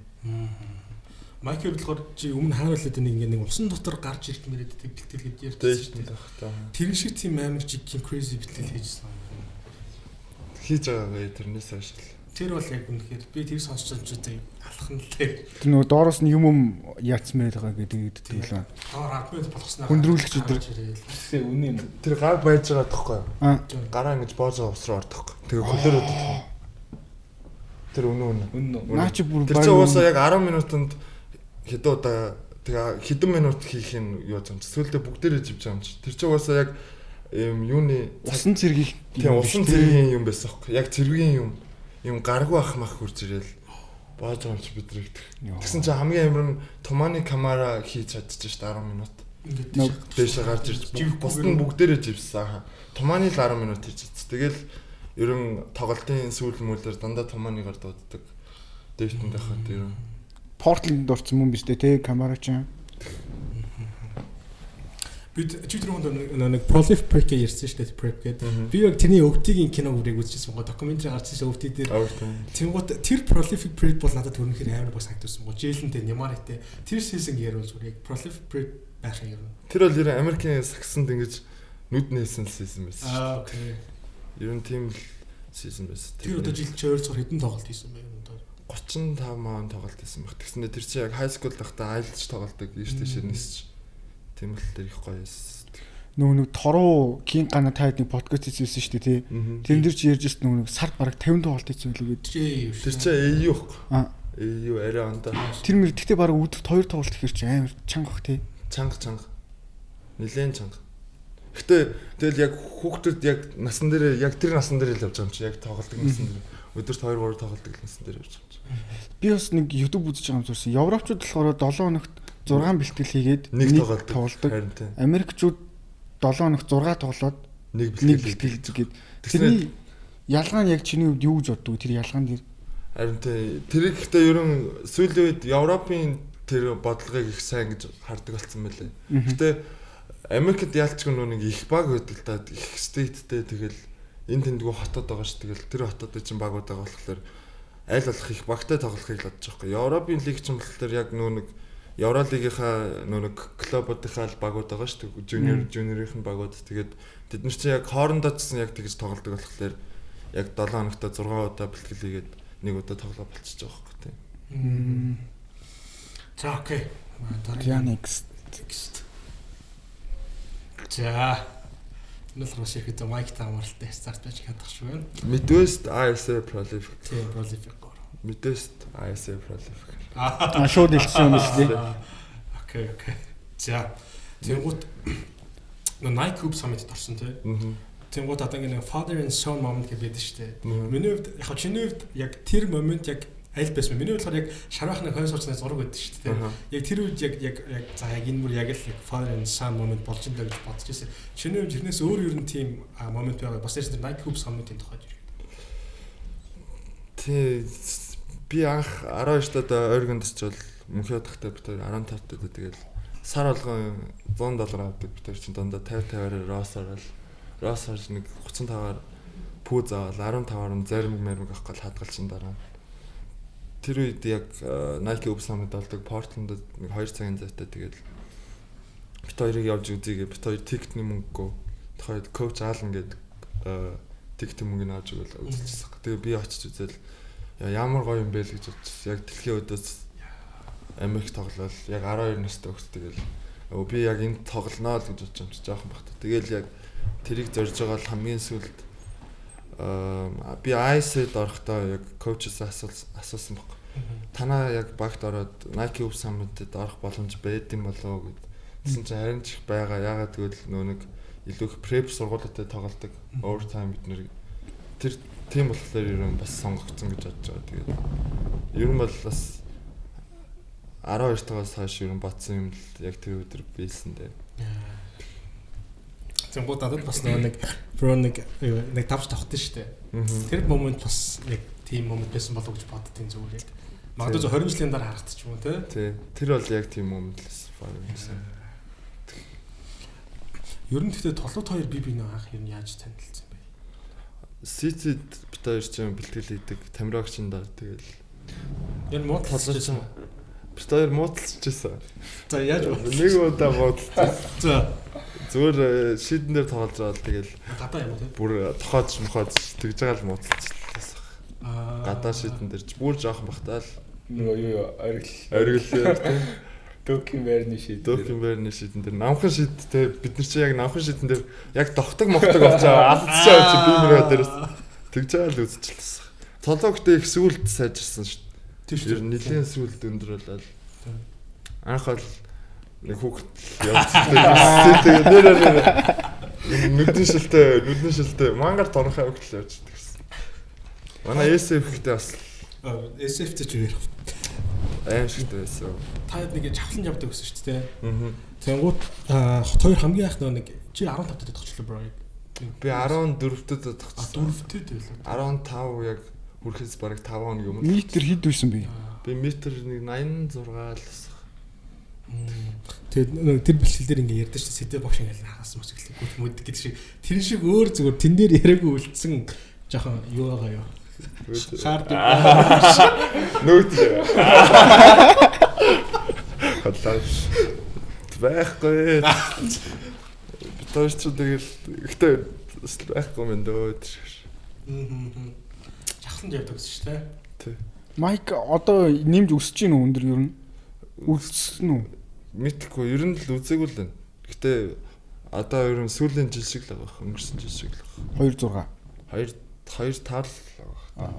Майкер болохоор чи өмнө хааруулаад нэг усан дотор гарч ирэх мэрээд бэлтгэл гэж ярьдаг шүү дээ. Тэр шиг тийм амар чи crazy бэлтгэл хийжсэн юм. Хийж байгаагаа тэрнээс хойш л. Тэр бол яг үнэхээр би тэр сонсч байгаа алхан л тэр. Тэр нөгөө доороос нь юм яатсан байгаа гэдэг л. Доор 10 минут болгосноо. Хүндрүүлэгч өдр. Тэгээ үнэ юм. Тэр гар байж байгаа тоххой. Гараа ингэж боож байгаа ус руу ордог. Тэгээ хөлөөр өдөх. Тэр үнэ. Наа чи бүр тэр чинь уусаа яг 10 минутанд хэдэн удаа тэгээ хэдэн минут хийх нь юу юм чи сүулдэ бүгдээрээ живж байгаа юм чи. Тэр чинь уусаа яг юуны усан цэргийн тийм усан цэргийн юм байсан хөөе. Яг цэргийн юм гаргүй ах мах хурж ирэл боож байгаа юм чи бидрэгдэх. Тэгсэн чинь хамгийн амар нь тумааны камера хийж чадчих шүү дээ 10 минут. Ингээд дэше гарч ирж бус нь бүгдээрээ живсэн. Тумааны л 10 минут хийж чадчих. Тэгэл ерөн тоглолтын сүүл мүүлэр дандаа тумааныгаар дууддаг. Дэвтэнд байхад ерөн Портленд орсон юм биш үү те камера чинь. Бид читрүүнд нэг prolific prep гэж ярьсан шүү дээ prep гэдэг. Би яг тэрний өвтгийн киног үрийг үзчихсэн гоо докюментари гарсан шүү өвтий дээр. Тэнгуут тэр prolific prep бол надад түрнэхээр амар бас хагдсан гоо жээлэнтэй нямартай. Тэр season ярил зүгээр яг prolific prep байх юм. Тэр бол ер нь Америкийн сагсанд ингэж нүд нээсэн season байсан шүү. Окей. Ер нь тийм л season байсан. Тэр одоо жил чи ойрцоор хэдэн тоглолт хийсэн бэ? 35 маун тоглолт хийсэн баг. Тэгснээр тэр чинь яг high school дахта айлж тоглолдог эртний ширнэс ч. Тийм л тэр их гоё эс. Нөгөө нэг торуу кин гана таад нэг подкаст хийсэн шүү дээ тий. Тэрэн дээр чи ярьж байсан нөгөө нэг сард бараг 50 тоглолт хийсэн байлгүй гэдэг. Тэр чинь AU байхгүй. AU арай ондоо. Тэр мэр тэгтээ бараг өдөрт 2 тоглолт хийхэр чи амар чанга бах тий. Чанга. Нилээн чанга. Гэтэ тэгэл яг хүүхдүүд яг насан дээр яг тэр насан дээр л явж байгаа юм чи яг тоглолдог насан дээр. Өдөрт 2-3 тоглолдог насан дээр явж байгаа юм чи. Би бас нэг YouTube үзэж байгаа юм зүрсэн. Европчууд болохоор 7 хоногт 6 бэлтгэл хийгээд нэг тоглолдог. Америкчууд 7 хоногт 6 тоглоод нэг бэлтгэл хийгээд. Тэрний ялгаа нь яг чиний хувьд юу гэж боддог? Тэр ялгаан дээр. Харин тэр ихтэй ерөн сүүлийн үед Европын тэр бодлогыг их сайн гэж хардаг болсон байлээ. Гэтэ Америкт яалчгүй нэг их баг байдаг л да их стейттэй тэгэл энэ тэндгүү хотод байгаа ш тэгэл тэр хотод чинь багууд байгаа болохоор аль болох их багтай тоглохыг л бодож байгаа. Европын лиг ч юм болохоор яг нэг Евролигийнхаа нэг клубуудынхаа багууд байгаа ш жуниорын багууд тэгээд тэд нар чинь яг хоорондоо ч гэсэн яг тэгж тоглодог болохоор яг 7 хоногт 6 удаа бэлтгэл хийгээд нэг удаа тоглоо болчихж байгаа байхгүй тийм. За окей. Next. За. Нөл руу шихэд майк таамаралтай старт байж чадах шүү байна. Midwest ISA Prolific. Тийм, Prolific. Midwest ISA Prolific. Шууд хэлсэн юм шүү дээ. Окей. За. Тэнгуут Nike Cube Summit-д орсон тий. Тэнгуут одоо ингэ father and son moment гэдэг байдаг шүү дээ. Миний хувьд яг чиний хувьд яг тэр момент яг аль байсан бэ? Миний болохоор яг шарахны хойс сурцны зураг байдаг шүү дээ. Яг тэр үед яг за яг энэ бүр яг л father and son moment болж энэ гэж бодож байсан. Чиний хувьд тэрнээс өөр ер нь тийм момент байгаа. Бас тэр Nike Cube Summit-ийн тухайд юу? Тий би анх 12 таад Oregon-д ч бол мөнхий удахтай битэр 15 таад тэгэл сар болгон $100 авдаг битэр чинь дандаа 50-50-аар Ross-аар нэг 35-аар пүү заавал 15-аар зарим мэрмэг авах гал хадгалчин дараа. Тэр үед яг Nike Cube Summit болдог Portland-д нэг 2 цагийн зайтай тэгэл бит хоёрыг явж үзье бит хоёр тикетний мөнгөгүй тэгэхээр коуч Алан гэдэг тикетний мөнгөний авч өгөөл үзчихсэн. Тэгээ би очиж үзэл ямар гоё юм бэ л гэж бодчихсон. Яг дэлхийн өдөөс Америк тоглол яг 12 настай хөлт тэгэл би яг энд тоглоно л гэж бодож юм чи жоохон багт. Тэгэл яг тэрийг зорж байгаа л хамгийн сүүлд би ISA-д орохдоо яг коучээс асуусан баг. Танаа яг багт ороод Nike Cube Summit-д орох боломж байд юм болоо гэд. Тэсэн чинь харин ч их байгаа. Ягаад гэвэл нөө нэг илүү их prep сургуулиутай тоглодог overtime бид нэр тэр тийм болохоор ер нь бас сонгогдсон гэж бодож байгаа. Тэгээд ер нь бол бас 12 тагаас хойш ер нь батсан юм л яг тэр өдөр биелсэн дээ. Тэнгууд надад бас нэг тавч тавхтай шүү дээ. Тэр момент бас яг тийм момент байсан болов уу гэж боддtiin зүгээр яг. Магадгүй 20 жилийн дараа харахт ч юм уу тий. Тэр бол яг тийм момент л байсан. Ер нь гэхдээ толгойд хоёр бие анх ер нь яаж танилцсан бэ? Сицид бит хоёр ч юм бэлтгэл хийдэг тамирагчин даа тэгэл. Ер нь муудалцсан. Бит хоёр муудалцчихсан. За яаж вэ? Нэг удаа муудалцсан. За зүгээр шийдэн дээр тоглож байгаа л тэгэл гадаа юм уу тий? бүр тохоож тэгж байгаа л муудалцчихсан. Гадаа шийдэн дээр ч бүр жоохон бахтаал нөгөө юу оргил тий. Докюментарны шийдэн дээр намхан шийдтэй бид нар чи яг намхан шийдэн дээр яг довтог мохтог болчаа алдчихаа чи би мөрөө дээрээс тэгж байгаа л үзчихлээ. Толгойгтой их сүулт сайжирсан шүү. Тэр нэлийн сүулт өндрөлөл. Анх бол нэг хүүхэд явчихсан. Тэгээ нэр нүдэн шилтэй мангар тонхоо өгдөл явчихдаг гэсэн. Манай SF-тэй бас SF-тэй ч үер. Аим шигтэй байсан. Та нэг чавлан явдаг гэсэн шүү дээ. Тэнгууд хот хоёр хамгийн анх нэг чи 15 дэх төгчлөө бро. Би 14-д төгссөн. 4-д байлаа. 15 яг хүрэхээс бараг 5 хоног өмнө. Метр хэд үйсэн бэ? Би метр нэг 86 л байсан. Тэгээд тэр бэлтгэл дээр ингээ ярьдаг шүү сэдв багш ингээ хагас мөч гэлээ гүт мөд гэдэг шиг тэр шиг өөр зүгээр тэн дээр яриаггүй үлдсэн жоохон юу байгаа юу шаард нөт хадлаа байхгүй битүүч тэгэл ихтэй байхгүй юм дөө жахланд явдаг гэсэн шүү дээ. Майк одоо нэмж өсөж гин үү өндөр ер нь үлдсэн үү? Мэдхгүй ер нь л үзээгүй л байна. Гэтэ одоо ер нь сүүлийн жил шиг л байгаа. Өнгөрсөн жил шиг л байгаа. 2 тал байгаа.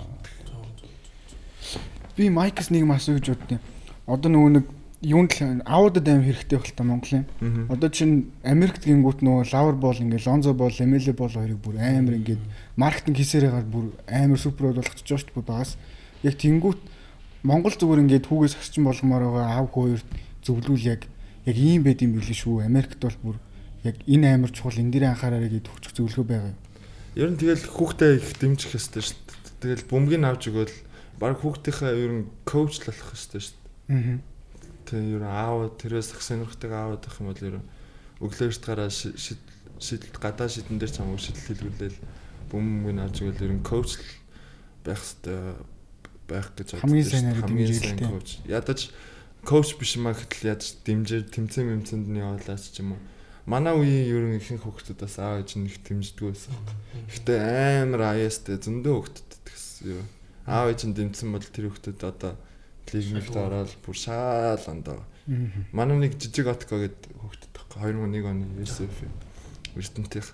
Би Майкс нэг юм асуу гэж боддیں۔ Одоо нөгөө нэг юунд л аудад аим хэрэгтэй байх л та Монголын. Одоо чинь Америкт гингүүт нөгөө лавер бол ингээ Лонзо бол, Эмили бол хоёрыг бүр амар ингээ маркетинг хийсээрээ бүр амар супер болгочихж байгаа шүү дээ багаас. Яг тэнгүүт Монгол зүгээр ингээ түүгээс асчин болгомоор байгаа аав хоёрт зөвлүүл яг ийм байд юм билээ шүү. Америкт бол бүр яг энэ амар чухал энэ дээр анхаараарай гэж төвчг зөвлөгөө байгаа юм. Ер нь тэгэл хүүхдээ их дэмжих хэрэгтэй шүү дээ. Тэгэл бөмбөгийг авч өгөөл баг хүүхдийнхээ ер нь коуч л болох хэрэгтэй шүү дээ. Тэгээ ер нь аав тэрээс ах сонирхдаг аавд ах юм бол ер нь өглөөж гараа шийдэл гадаа шийдэн дээр ч хамаагүй шийдэл хэлгүүлээл бөмбөгийг авч өгөөл ер нь коуч байх хэрэгтэй байх гэж боддог. Хамгийн сайн коуч. Ядаж коуч биш маа гэтэл яаж дэмжээр тэмцээнд нь явуулаач ч юм уу. Манай үеийн ер нь ихэнх хүүхдүүд бас аав ээж нь их дэмждэг байсан. Гэхдээ амар аяастай зөндөө хүүхдүүд гэсэн юу. Аав ээж нь дэмжсэн бол тэр хүүхдүүд одоо лигмэлд ороод бүр шаал ондоо. Манай нэг жижиг Отко гэдэг хүүхэд таахгүй 2001 оны USF Эрдэнтийн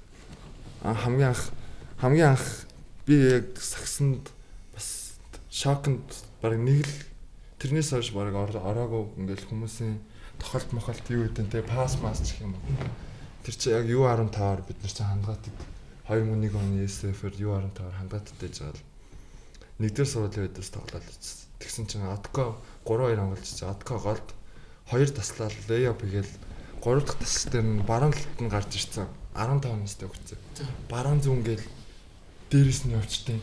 хамгийн анх би яг сагсанд бас шокнд баг нэг л тэрнээс хойш баг ороогүй ингээл хүмүүсийн тохиолт мохолт юу гэдэг те пас гэх юм уу. Тэр чи яг U15-аар бид нар чи хандгаадаг 2001 оны USF-ээр U15-аар хандгааттай байж байгаа л нэгдүгээр сургуулийн үедээс тоглоод ирсэн. Тэгсэн чинь Отко 3-2 хамгаалж Отко голд 2 таслал лейап хийгээл 3 дахь тасал дээр нь баруун талд нь гарч ирсэн. 15 настай хөвцөө. Баруун зүүн гээл дээрээс нь явчтай.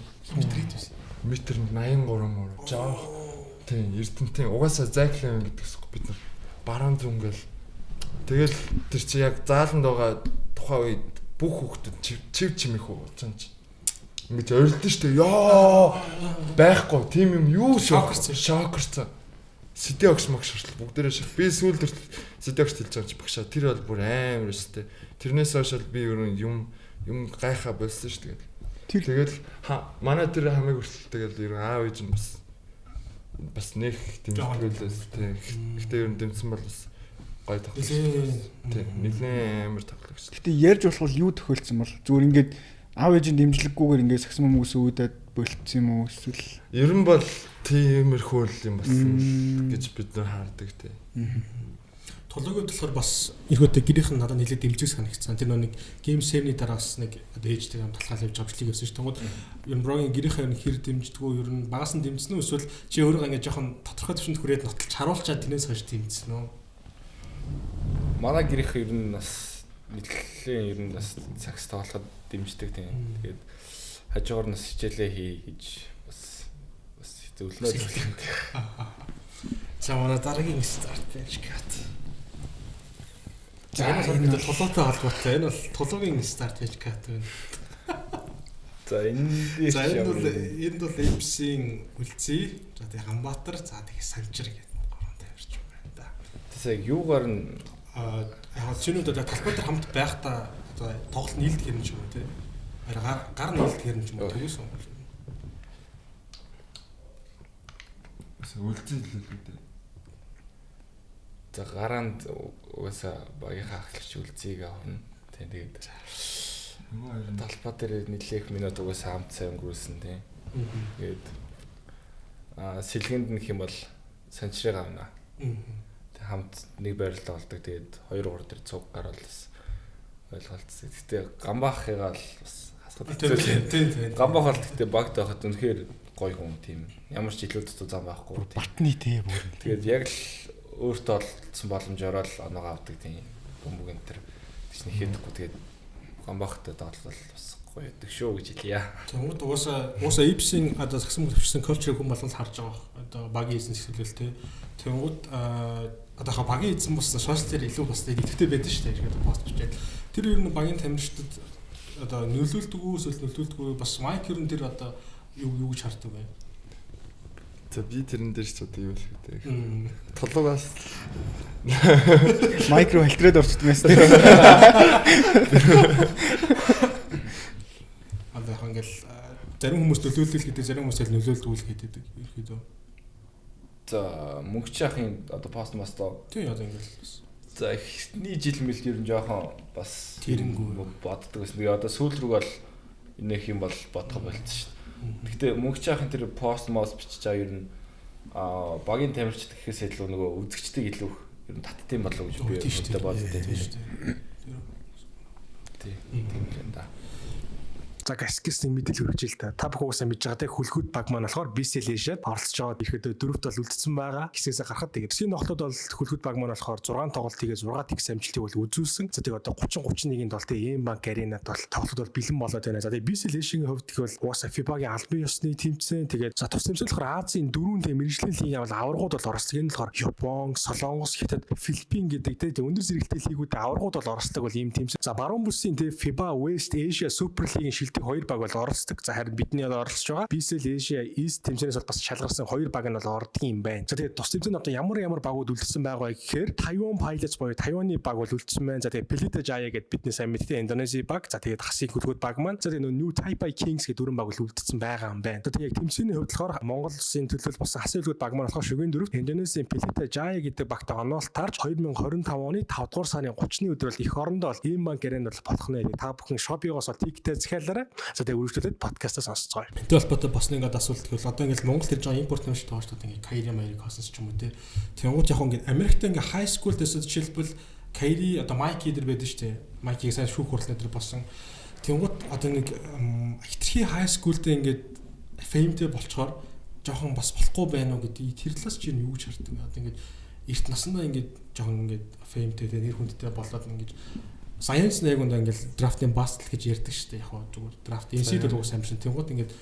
Метр 83 мөр. Жаа. Тийм, Эрдэнтийн угаасаа Заклин гэдэгс бид нар баруун зүүн гээл тэгэл тэр чи яг зааланд байгаа тухайн үед бүх хүүхдүүд чив чимэх уучаач. Ингэж ойрлоо штэ. Ёо! Байхгүй. Тим юм юу шокерцсан. Сэтэ огш магш шүртэл бүгдээрээ ших. Би сүүлд сэтэ огш хэлж байгаа ч багшаа. Тэр бол бүр амар штэ. Тэрнээс хойш би юм гайхаа болсон штэ. Тэгэл манай тэр хамыг хүртэл тэгэл ер нь аав ээж нь бас нэг дэмжлүүлээс тий. Гэхдээ ер нь дэмжсэн бол бас гой тоглосон. Тий. Нилээн амар тоглосон. Гэтэ ярьж болох юу төхөөлсөн бол зүгээр ингээд аав ээжийн дэмжлэггүйгээр ингээд сагсам хүмүүс үүдээд болцсон юм уу эсвэл ер нь бол тиймэрхүү юм болсон гэж бид нар хаардаг тий. Тулгууд болохоор бас эргөөдөө гэрийнх нь надад нэлээд дэмжих санагдсан. Тэр нэг гейм сейвний дараас нэг одоо ээжтэй юм талхаал явж авчлыг явсан шүү дээ. Ер нь брогийн гэрийнхээ нь хэр дэмждэггүй ер нь багаас нь дэмжсэн үү эсвэл чи өөрөө ингээд жоохон тодорхой төвшөнд хүрээд нотолж харуулчаад тэрнээс хойш дэмжсэн үү? Манай гэрийнх ер нь бас нийтлэлийн ер нь бас сакс тоглоход дэмждэг тийм. Тэгээд хажуугаар нас хичээлээ хий гэж бас зөвлөнөө зөвлөнтэй. За манай дараагийн старт байж гад. За энэ бол тулуутай холбоотой. Энэ бол тулуугийн старт байж гад байна. За энд бол MC-ийн үлзий, за тэгээ Хамбаатар, за тэгээ Санжир гэдэг гурван тавьж байна да. Тэсээ юугаар нь яг чинүүд одоо талбай дээр хамт байхдаа одоо тоглолт нийлдэг юм ч юм уу те. Гар нийлдэг юм ч юм уу төгөөс юм. Үлзий л үү дээ. За гараанд угаасаа багийнхаа ахлагч үлзийг авна. Тэгээд талбай дээр нэлээх минут угаасаа хамт сайн өнгөрүүлсэн тийм. Тэгээд сэлгэнд нэх юм бол санчрыг авна. Тэг хамт нэг байралтай болдог. Тэгээд 2-3 дээр цуг гарвал бас ойлголцсон. Гэтэ гамбаахыгаа л бас хасгад хэцүү. Гамбаах бол гэтэ багт байхад үнэхээр гоё хүн тийм. Ямар ч илүү дутуу зам байхгүй. Батны тий бүр. Тэгээд яг л өөртөө олдсон боломжоор л оноогоо авдаг тийм. Бөмбөг энэ төр тийч нэхэдэггүй тэгээд гамбаахтай тоглол бас гоё байдаг шүү гэж хэлье. Тэгмүүд угаасаа Ипсийн одоо сагсан төвчсөн кулчрыг хүн болгол харж байгаа. Одоо багийн эзэн хэсгэлтэй. Тэгмүүд одоо багийн эзэн болсон сошиал дээр илүү бас идэвхтэй байдаг шүү дээ. Тэгээд пост бичээд тэр ер нь багийн тамирчдад одоо нөлөөлдөг үү эсвэл нөлөөлдөггүй бас майк ер нь тэр одоо юу гэж хардаг вэ? За би тэрэн дээр ч одоо юу л гэдэг. Толгоос майкро хэлтрээд орчдөг юмс. Одоо ингээл зарим хүмүүс нөлөөлөл гэдэг, зарим хүмүүс нөлөөлдөг үл гэдэг ерөөдөө. За мөнгөч яахын одоо пост мастаа. Тийм одоо ингээл. За эхний жил мэл ер нь жоохон бас тэрнгүү боддог гэсэн. Тэгээ одоо сүүл рүү бол энэх юм бол бодох болчихсон шүү дээ. Гэхдээ мөнгөч яахын тэр пост мост бичиж байгаа ер нь багийн тамирчид гэхээс илүү нөгөө үзэгчдэг илүү ер нь татдсан болов уу гэж би өөртөө боддог тийм шүү дээ. Тийм юм да. За Гаскисийн мэдээлэл хүргэж л та бүх уусаа мэдж байгаа те хөлгүүд баг маань болохоор BCL Asia-д оролцож байгаа ихэд дөрөвт бол үлдсэн байгаа. Хэсээсээ гарахад тэгээд тийм нохлууд бол хөлгүүд баг маань болохоор 6 тоглолт хийгээ 6 тэгс амжилтыг бол үзүүлсэн. За тэгээд одоо 30-31-ийн тол те Эм банк аренад бол тоглолт бол бэлэн болоод байна. За тэгээд BCL Asia-ийн хувьд бол уусаа FIBA-гийн албан ёсны тэмцээн тэгээд за тус тэмцээн болохоор Азийн дөрвөн те мэргэжлийн лигийн авал аваргууд бол оролцдог. Энэ болохоор Япон, Солонгос, Хятад, Филиппин гэдэг те өндөр зэрэгтэй лигүүд аваргууд бол оролцдог бол ийм тэмцээн. За баруун бүсийн те FIBA West Asia Super League-ийн Celtic 2 баг бол оролцдог. За харин бидний бол оролцож байгаа. BCL Asia East тэмцээнээс бол бас шалгарсан 2 баг нь бол ордог юм байна. За тэгээд тус тэмцээнд одоо ямар багууд үлдсэн байгаа гэхээр Taiwan Pilots боёо Тайваны баг бол үлдсэн байна. За тэгээд Pelita Jaya гэдэг бидний сайн мэддэг Индонези баг. За тэгээд хасыг хөлгүүд баг маань. За тэгээд New Taipei Kings гэдэг 4 баг бол үлдсэн байгаа юм байна. Тэгээд яг тэмцээний хувьд болохоор Монгол улсын төлөөлөл болсон хасыг хөлгүүд баг маань болохоор шүгээн 4 Индонезийн Pelita Jaya гэдэг багт оноолт тарж 2025 оны 5 дугаар сарын 30-ны өдөр бол эх орондоо бол ийм банк гэрэн бол болох нэ. Та бүхэн Shopee-гоос бол тиктэй захиалаарай. За тэгээд үргэлжлүүлээд подкастаа сонсцгоё. Энтэй холбоотой бас нэг асуулт гэвэл одоо ингээл Монгол ирж байгаа импорт нэмж байгаа шүү дээ. Ингээ Kyrie Mike Cousins ч юм уу те. Тэнгууд яг ингээ Америкт ингээ high school дэсэд жишээлбэл Kyrie одоо Mike дээр байдаг шүү дээ. Mike-ийг сайн шүүх хурлын дээр болсон. Тэнгууд одоо нэг хитрхи high school-д ингээд fameтэй болчоор жоохон бас болохгүй байна уу гэдэг тэр талаас чи юу гэж хардаг вэ? Одоо ингээд эрт насандаа ингээд жоохон ингээд fameтэй нэр хүндтэй болоод ингээд Science нэгүнд ингээл драфтын бастл гэж ярьдаг шүү дээ. Яг хоо зүгээр драфт NCAA уус амжин тэнгууд ингээд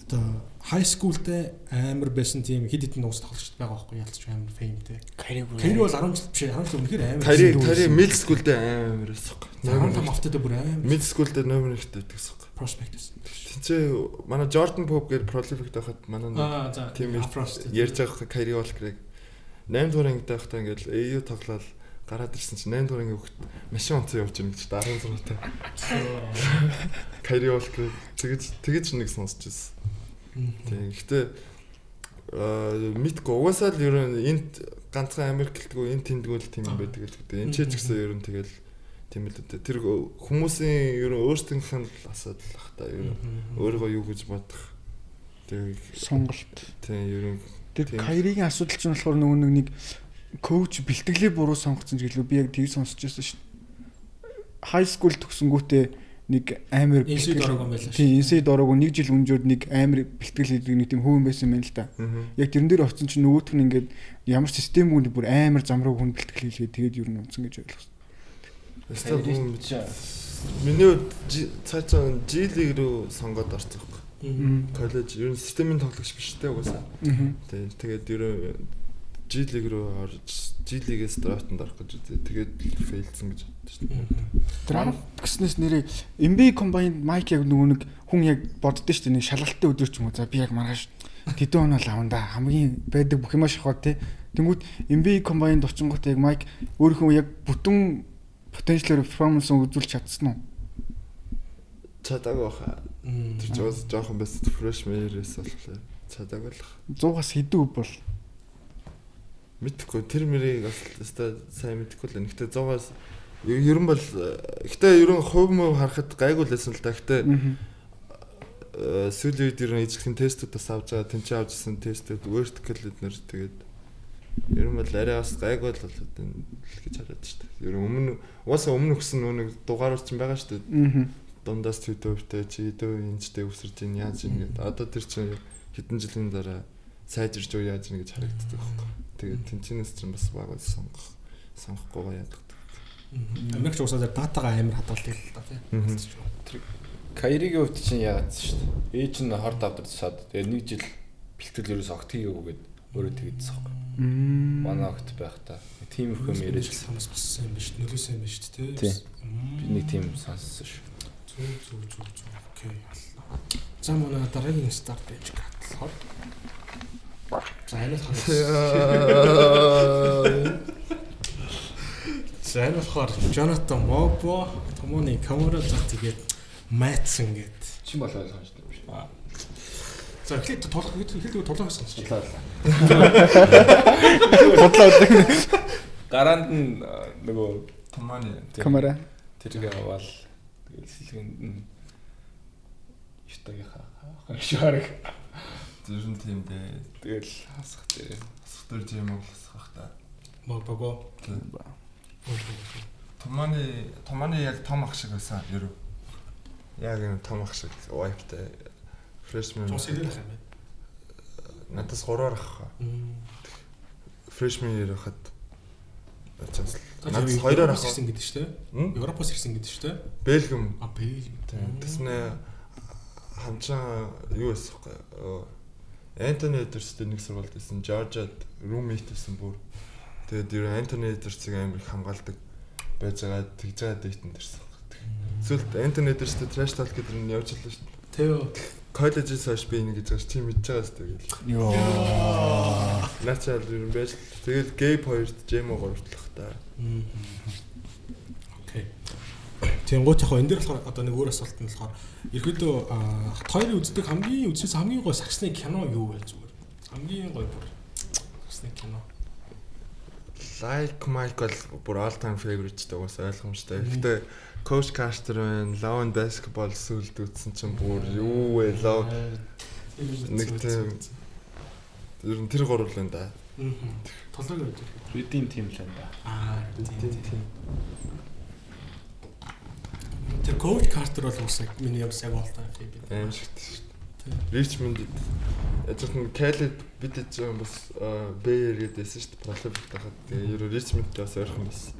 одоо high school-тэй амар байсан тийм хэд хэдэн уус тоглогчд байгаа байхгүй ялцч амар феймтэй. Kyrie бол 10 жил биш 10 жил үнэхээр амар. Kyrie middle school-тэй амар байсан. 15 автатай бүр амар. Middle school-тэй номер 1-тэй байсан. Prospect байсан. Тинцээ манай Jordan Pope гээд prolific байхад манай тийм ярьж байгаа Kyrie Walker-ыг 8 дугаар ангид байхдаа ингээд AU тоглоод гараад ирсэн чинь 8 дугаар ангийн хөлт машин онцоо явж ирнэ гэж 16 таа. Kyrie Walker тэгэж нэг сонсч ирсэн. Тийм. Гэхдээ мэдгүй угаасаа л ер нь энд ганцхан Америк гэлтгүү энэ тэндгүүл тийм юм байдаг л гэдэг. Энд ч гэсэн ер нь тэгэл тийм л дээ. Тэр хүмүүсийн ер нь өөрсдийнх нь асуудал ах та ер нь өөрийгөө юу гэж бодох. Тэг сонголт. Тийм ер нь тэр Kyrie-ийн асуудал чинь болохоор нөгөө нэг коуч бэлтгэлээ буруу сонгоцсон ч гэлөө би яг тийг сонсч байсан шүү дээ. High school төгсөнгүүтээ нэг амар NCAA дороогүй нэг жил өнжөөд нэг амар бэлтгэл хийдэг нэг тийм хөвөн байсан юм байна л да. Яг тэрэн дээр очсон чинь нөгөөх нь ингээд ямар систем үнд бүр амар зам руу хүн бэлтгэл хийлгээ тэгээд юу нэмсэн гэж ойлгосон. Миний цаашаа G League руу сонгоод орсон юм. Коллеж ер нь системийн тоглогч биш те угаасаа. Тэгээд ер нь G League руу орж G League-ээс драфтанд орох гэж үзээ. Тэгээд фейлсэн гэж боддоо шүү дээ. Драфт гэснээс нэрээ NBA combined Mike яг нөгөө нэг хүн яг боддоо шүү дээ. Нэг шалгалтын өдөр ч юм уу. За би яг маргааш тэдэн оноо лаванда хамгийн байдаг бүх юмаа шахаад те. Тэнгүүд NBA combined очингот яг Mike өөрийнхөө яг бүтэн potential performance үзүүлж чадсан уу? Чадаагүй хаа. Тэр ч жоохон бэс freshman year-ээс болохоор чадаагүй л. 100-аас хэдэн үе бол мэдхгүй тэр мэрийг бас сайн мэдхгүй л. Гэхдээ 100-аас ер нь бол гэхдээ ер нь хувь мөв харахад гайгүй л байсан л да. Гэхдээ сүүлийн үед ер нь ижлэхэн тестүүдээс авч байгаа тэнцээ авчихсан тестүүд vertical эднэр тэгээд ер нь бол арай бас гайгүй л гэж хараад шүү дээ. Ер нь өмнө өгсөн нэг дугаарууд ч байгаа шүү дээ. Дундаас төдөвтэй чи дөө инчтэй өсөрж ийн яаж ийн гэдэг. Одоо тэр чинь хэдэн жилийн дараа сайжирч уу яаж ийн гэж харагддаг байхгүй. Тэгээд тэнцэнээс чинь бас багаас сонгохгүйгаа яадаг. Америкч уусаа датагаа амар хадгалдаг л да тийм. Kyrie-гийн хувьд чинь яагаад шүү дээ. Ээж нь хорд авдарчаад тэгээд нэг жил бэлтгэл ерөөс огтгийгүйгээд өөрөө тэгдсэн байхгүй. Манай огт байх та. Тим их юм яриад санаас боссон юм биш нөлөөсөн юм биш тийм. Би нэг тим сонссон шүү. Зүг. Окей. За манай дараагийн старт пэйж гатлахад. За энэ болохоор Jonathan Mobo Томоны камера зах тэгээд Матсон гээд чи бол ойлгож байна биш. За эхлээд толгой сонсч. Гараанд нь нөгөө Томоны камера тэргээ аваад тэгэл сэлгэнд ятагийнхаа хашаарэг зөвхөн тийм дээ. тэгэл хасах дээр Асхтар жим оглосох та. Мобого. Томоны яг том ах шиг байсан ерөө. Яг энэ том ах шиг wipe-тай freshman. Тосгийл ах юм байна. Надаас 3-аар ах. Freshman year хахад ачаас надаас 2-аар ах ирсэн гэдэг шүү дээ. Европоос ирсэн гэдэг шүү дээ. Бельгиум. Бельгиум. Тэснэ хамчаа юу байсан бэ? Антони Эдерстэй нэг сургуульд байсан. Жоржиад roommate байсан бүр. Тэгээд ер нь Антони Эдерсийг амар их хамгаалдаг байж байгаа тэгж байгаа дэйтэнд ирсэн. Эсвэл Антони Эдерстэй trash talk гэдэг нь явж байлаа шүү дээ. Тэв. Коллежээс хойш би энийг гэж байгаа тийм мэдж байгаа шүү дээ. Йоо. Начал юм байж. Тэгэл Gabe 2-т, Jemo 3-т л та. Окей. Тэнгуут яг энэ дээр болохоор одоо нэг өөр асуулт нь болохоор ерөөдөө хоёрын үздэг хамгийн гой саксны кино юу вэ зүгээр? Хамгийн гой бүр саксны кино. Like Michael бүр all time favorite гэдэг бас ойлгомжтой. Гэхдээ Coach Carter байна, Love and Basketball сүлд үзсэн чинь бүр юу вэ? Love нэг тийм ер нь тэр гурав л энэ да. Толгой гэж. Redeem team л энэ да. Тийм. Тэр Coach Carter бол бас миний яг all time favorite. Аим шигтэй шүү дээ. Richmond яжхан Caleb бид ч юм бас Bayer гэдээсэн шүү дээ. Prolific тахад. Тэгээ ер нь Richmond бас ойрхон байсан.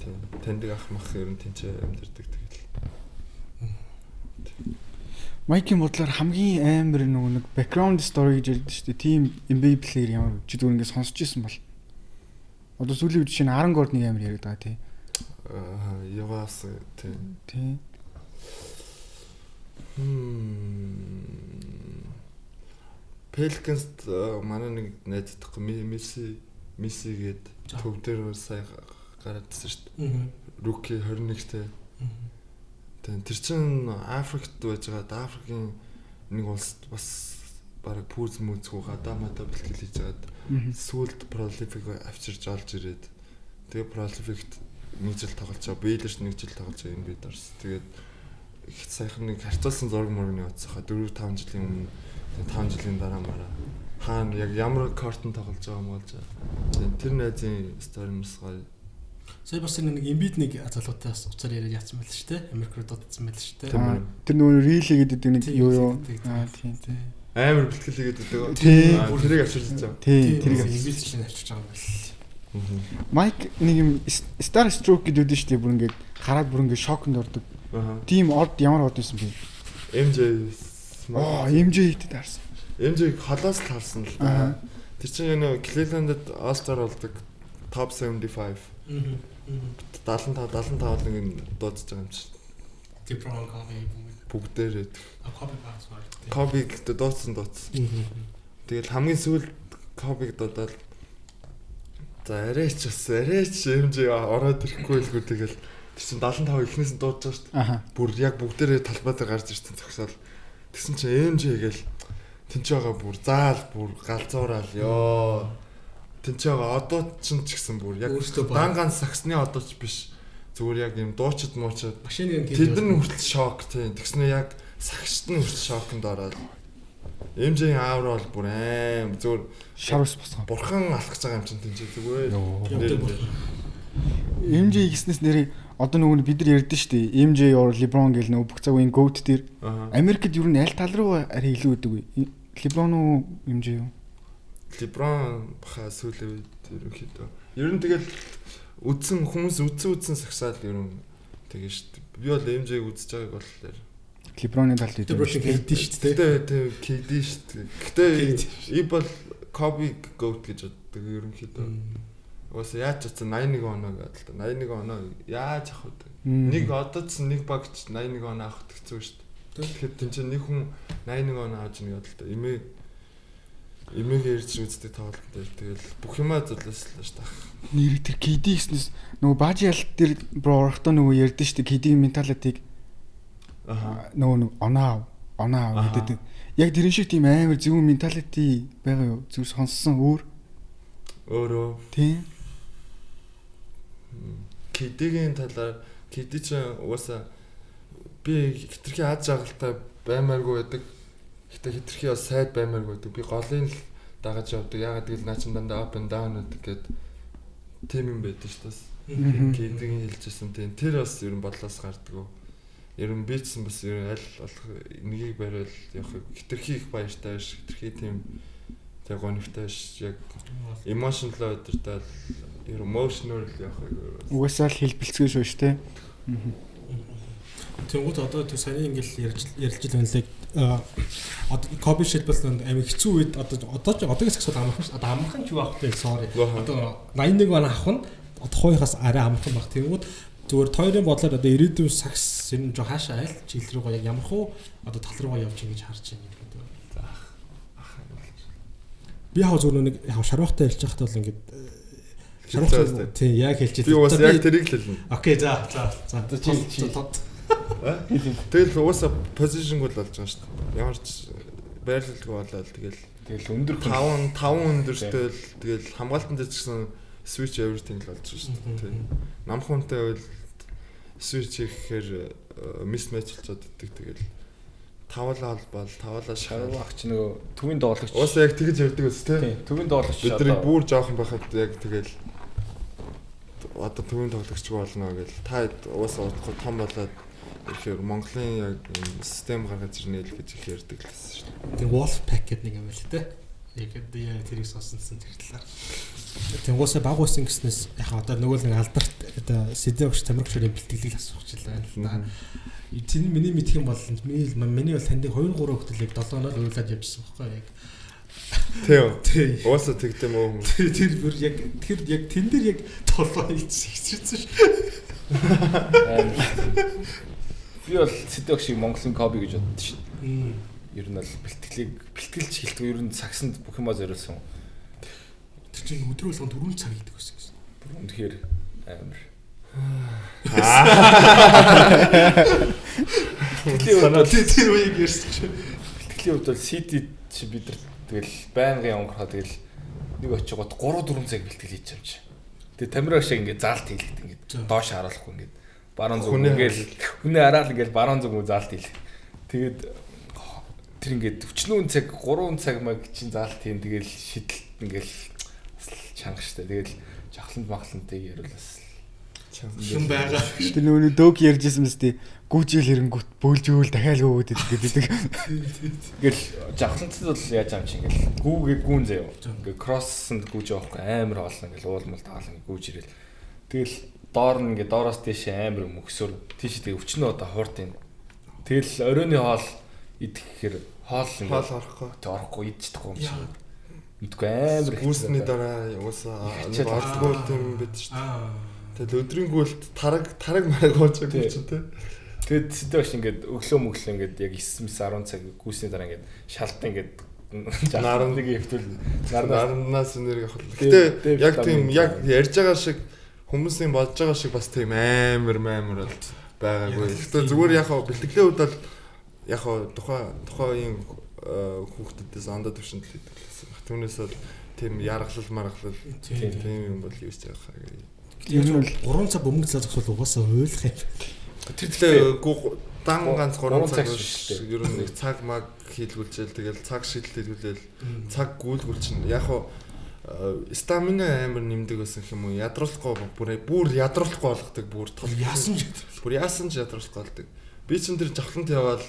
Тийм. Таньдаг ах мах ер нь тэнцээ амьдэрдэг тэгэл. Майкийн бодлоор хамгийн амар нэг background story гэж ярьдаг шүү дээ. Team NBA player ямар ч зүгээр ингээд сонсч ирсэн бол. Одоо сүүлийн үед чинь 10 гол нэг амар яриад байгаа тий. Яваас тийм. Тий. Pelicans манай нэг найздаг Messi гээд төв дээр сая гараадсэн шүү дээ. Rookie 21-тэй. Тэр чинь Африкт байж байгаа. Африкийн нэг улс бас бараг пүүз мүзгүй гадаамата бэлтгэл хийж байгаад сүүлд Prolific авчирж олж ирээд тэгээ Prolific-т нэг жил тоглож байгаа. Baylor-т нэг жил тоглож байгаа юм бид орс. Тэгээд их сайхан нэг харьцуулсан зураг мөрөний утсаа 4-5 жилийн өмнө 5 жилийн дараа мараа хаана яг ямар картон тоглож байгаа юм болж байгаа. Тэр найзын сторимс гоё. Сая бас нэг Embiid нэг залуутаас уцаар яриад яатсан байл шүү дээ. Америк руу дуудсан байл шүү дээ. Тэр нөгөө Real гэдэг нэг юу. Тийм. Амар бэлтгэл хийгээд байдаг. Тэрийг авчирч байгаа. Тийм, тэрийг Embiid чинь авчирч байгаа юм байл. Майк нэг юм Star Stroke гэдэг үү шүү дээ. Бүр ингээд хараад бүр ингээд шокнд ордог. Тийм од ямар од байсан бэ? MJ. MJ хийдэг таарсан. MJ холоос л харсан л да. Тэр чинь яг Cleveland-д All-Star болдог. Top 75. 75 бол нэг дуудаж байгаа юм чи. LeBron бүгдээрээ. Kobe Kobe дуудсан. Тэгэл хамгийн сүүлд Kobe дуудаад за арайч MJ ороод ирэхгүй л гү тэгэл тэр чин 75 ихнээс нь дуудаж байгаа шүү дээ. Бүр яг бүгдээрээ талбай дээр гарч ирсэн зогсоол. Тэгсэн чинь MJ гээл тэнч байгаа бүр заал бүр галзуурал ёо. Тэнч байгаа одууд ч гэсэн бүр яг дан саксны одооч биш. Зүгээр яг юм дуучид муучид машины тэд нар хүртэл шок тийм. Тэгснэ яг сагчд нь хүртэл шоконд ороод MJ-ийн аавар бол бүр аим зүгээр шарус босгоо. Бурхан алхаж байгаа юм чинь тэнч зүгээр. MJ гэснээс нэрээ одоо нөгөө бид нар ярьдэн шүү дээ. MJ or LeBron гэл нөгөө бүх цаг үеийн GOAT дээр Америкт ер нь аль тал руу арай илүү гэдэг вэ? LeBron уу MJ юу? LeBron баха сүүлийн үед ерөнхийдөө. Ер нь тэгэл үдсэн хүмүүс үдсэн сагсаал ер нь тэгээ шүү дээ. Би бол MJ-г үзэж байгааг бол LeBron-ы талд дээр KD шүү дээ. Тэгээ KD шүү дээ. Гэтэ и бол Kobe GOAT гэж боддог ерөнхийдөө. Уус яаж ч 81 оноо гэдэг л 81 оноо яаж авах вэ? Нэг одоодс нэг багч 81 оноо авах хэцүү шүү дээ. Тэгэхээр тэн чинь нэг хүн 81 оноо авч нэг бодлоо та. Имийг ярьж үздэг тоглолт дээр тэгэл бүх юмаа зулааслаа шүү дээ. Нэр тэр KD гэснээс нөгөө бажи ялт дээр бро орохтой нөгөө ярьдэн шүү дээ. KD-ийн менталитиг нөгөө оноо гэдэг. Яг тэрэн шиг тийм амар зөв менталити байгаа юу? Зөв сонссон өөрөө. Тийм. KD-гийн талаар KD ч угаасаа би хитрхи аз жаргалтай баймааргүй байдаг. Хитрхи бас сайд баймааргүй байдаг. Би голын л дагаж явдаг. Ягаад гэвэл наа чин дандаа up and down гэдэг тийм юм байдаг шүү дээ. KD-гийн хэлжсэн тийм. Тэр бас ер нь бодлоос гардаг. Ер нь бичсэн бас ер нь аль болох нэгийг бариул явах хитрхи их баяртай биш. Хитрхи тийм тэг гонигтай биш. Яг emotional өдөртэй emotional явах. Угаасаа л хэлбэлцгүй шүү дээ. Тэнгууд одоо тэр саяны ингээл ярьж л байна лээ. Одоо Kobe шилбэл амиг хэцүү үед одоогийн саксууд амархан шүү. Одоо амархан ч юу авах вэ? Sorry. Одоо 81 он авах нь тухайхаас арай амархан баг. Тэнгууд зүгээр тойрын бодлоор одоо ирээдүйн сакс ер нь жоо хаашаа айл жил рүүгээ яг ямар хуу одоо тал руугаа явж ингэж харж байна гэдэг. Би хаа зүгээр нэг яг шарвахтай хэлж байхад бол ингээд шарвахтай тийм яг хэлж би бас яг тэрийг л хэлнэ. Окей за. Тэгэл уусаа позишн бол болж байгаа шүү дээ. Ямар ч байрлалгүй болоод тэгэл өндөр 5 өндөртэй л тэгэл хамгаалтан дээр ч гэсэн switch everything л болж шүү дээ. Тийм. Намхуунтай бол switch хийхээр mismatch болчиход иддэг тэгэл тавлаа бол тавлаа шарваагч нөгөө төвийн доолагч. Уусаа яг тэгж ярьдаг үст тийм. Төвийн доолагч бидний бүр жоохон байхад яг тэгэл одоо төвийн тоглогч болно гэл та уусаа удахгүй том болоод ихээр Монголын яг систем гаргаж ирнэ л гэж их ярьдаг л байсан шүү дээ. Тэг Wolf Pack гэдэг нэг юм байл те. Яг тэрийг сонсон тэр талаар. Тэнгуусаа баг uuсан гэснээс яг одоо нөгөө нэг алдарт одоо сэдвэгч тамирчдын бэлтгэлийг асуучихлаа л да. Тэний миний мэдх юм бол миний бол танд 2 3 хөтөлийг 7 оноор уйлаад явжсан байхгүй яг. Тийм. Уусаа тэгдэм өө. Тэр бүр яг тэн дээр яг толгой хийчихсэн шүү. Би бол сэдвэг шиг Монголын копи гэж боддоо шүү. Ер нь бол бэлтгэлж хэлдэг ер нь цагсанд бүх юмаа зориулсан. Тэр чинь өдөр болгон 4 цаг хийдэг байсан гэсэн. Үнэхээр амар. Тэр үеийг ярьсан чинь. Бэлтгэлийн хувьд бол CD чи бид нар тэгэл байнгын өнгөрөхөө тэгэл нэг очигод 3 4 цаг бэлтгэл хийж байгаа юм чи. Тэгээ тамираа шиг ингээд заалт хийлгэж ингээд доош харуулахгүй ингээд баруун зүг ингээд хүнээ хараал ингээд баруун зүг заалт хийлгэж. Тэгээд тэр ингээд 40 цаг 3 цаг маг чинь заалт хийн тэгэл шидэлт ингээд чанга штэ. Тэгэл жахланд махлантыг яруулаас юм байгаа. Тэр нөгөө дөг ярьжсэн мэт тий гүйжил хэрэнгүүт бөөлжөөл дахиад гүйгээд гэдэг. Ингээл жавхлантд бол яаж юм чи ингээл гүүгээ гүүн заяа. Ингээл кроссонд гүйж явахгүй амар болно ингээл уулмал таалан гүйж ирэл. Тэгэл доор нь ингээд доороос тийш амар мөксөр тийш тэгээ өвчнөө одоо хуурт юм. Тэгэл оройны хоол идэх гэхээр хоол орохгүй идчихгүй юм шиг. Мэдгүй амар гүйсний дараа уусаа олдгүй юм бид шүү дээ. Тэгэл өдрийн гүйлт тараг мараг ууж байгаа юм тий. Тэгэд сэдвэж ингээд өглөө мөглөө ингээд яг 9-10 цаг гүйсний дараа ингээд шалтан ингээд нарныг хөвтөл нарнаас энерги авах. Гэтэ яг тийм яг ярьж байгаа шиг хүмүүсийн бодож байгаа шиг бас тийм амар бол байгаагүй. Гэтэ зүгээр яг бэлтгэлийн үед бол яг тухайн хүүхдүүдээс ондоо төвшөнд л хийдэг гэсэн. Түүнээс бол тийм яргалал маргалал тийм юм бол юус байгаа. Ер нь 3 цаг бөмбөг цаа зогсвол угаасаа ойлгох юм. Тэр дан ганц 3 цаг шүү дээ. Ер нь нэг цаг маг хийлгүүлжэл тэгэл цаг шийдэл хийлгүүлэл цаг гүйлгүүл чинь яг стамина амар нэмдэг байсан юм уу? Ядруулахгүй бүр ядруулахгүй болгодог бүр тол яасан ч ядруулахгүй болдог. Би чинь тэр жавхлант яваал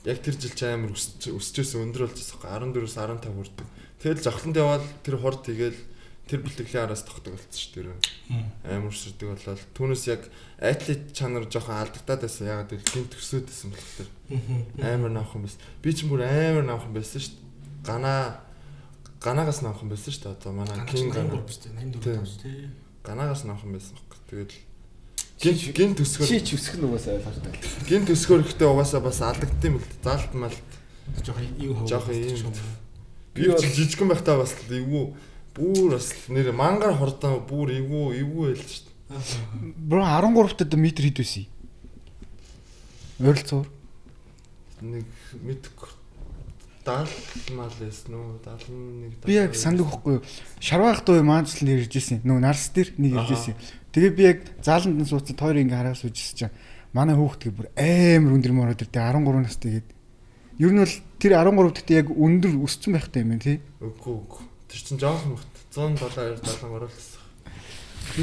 яг тэр жил ч амар өсчөөсөн өндөр болж байгаа 14-с 15 хүрдэг. Тэгэл жавхлант яваал тэр хурд тэгэл тэр бэлтгэлийн араас тогтдог болсон шүү дээ. Амар сүрдэг болол. Түүнээс яг атлет чанар жоохон алдагдаад байсан. Ягаад гэвэл гинт төсөөд байсан болохоор. Амар наах юм байсан. Би ч бүр амар наах юм байсан шүү дээ. Ганаагаас наах юм байсан шүү дээ. Одоо манай King Ганаагаас наах юм байсан баг. Тэгэл гинт төсгөр чи өсөх нь угаасаа ойлгомжтой. Гинт төсгөр ихтэй угаасаа бас алдагдсан юм л. Заалт малт. Жоохон юм. Би жижигхэн байхдаа бас эвгүй бүр бас нэр мангар хордоо бүр эвгүй байл шүү дээ. Бро 13-т метр хэд байсан? Ойролцоо. Нэг мэдгүй 70 мал байсан уу? 71. Би яг санддаг байхгүй юу? Шарваах дуу маанчлал нэржсэн. Нөө нарс дээр нэг иржсэн. Тэгээ би яг зааланд нь суудсан тойр ингээ хараа суужсэн чинь манай хүүхдгээ бүр амар өндөр мөрөд ирдэ 13 настай гээд. Ер нь бол тэр 13 дэх яг өндөр өссөн байхтай юм байна тий. Үгүй. Тэр чинь жоохон бат 172 70 оруулсан.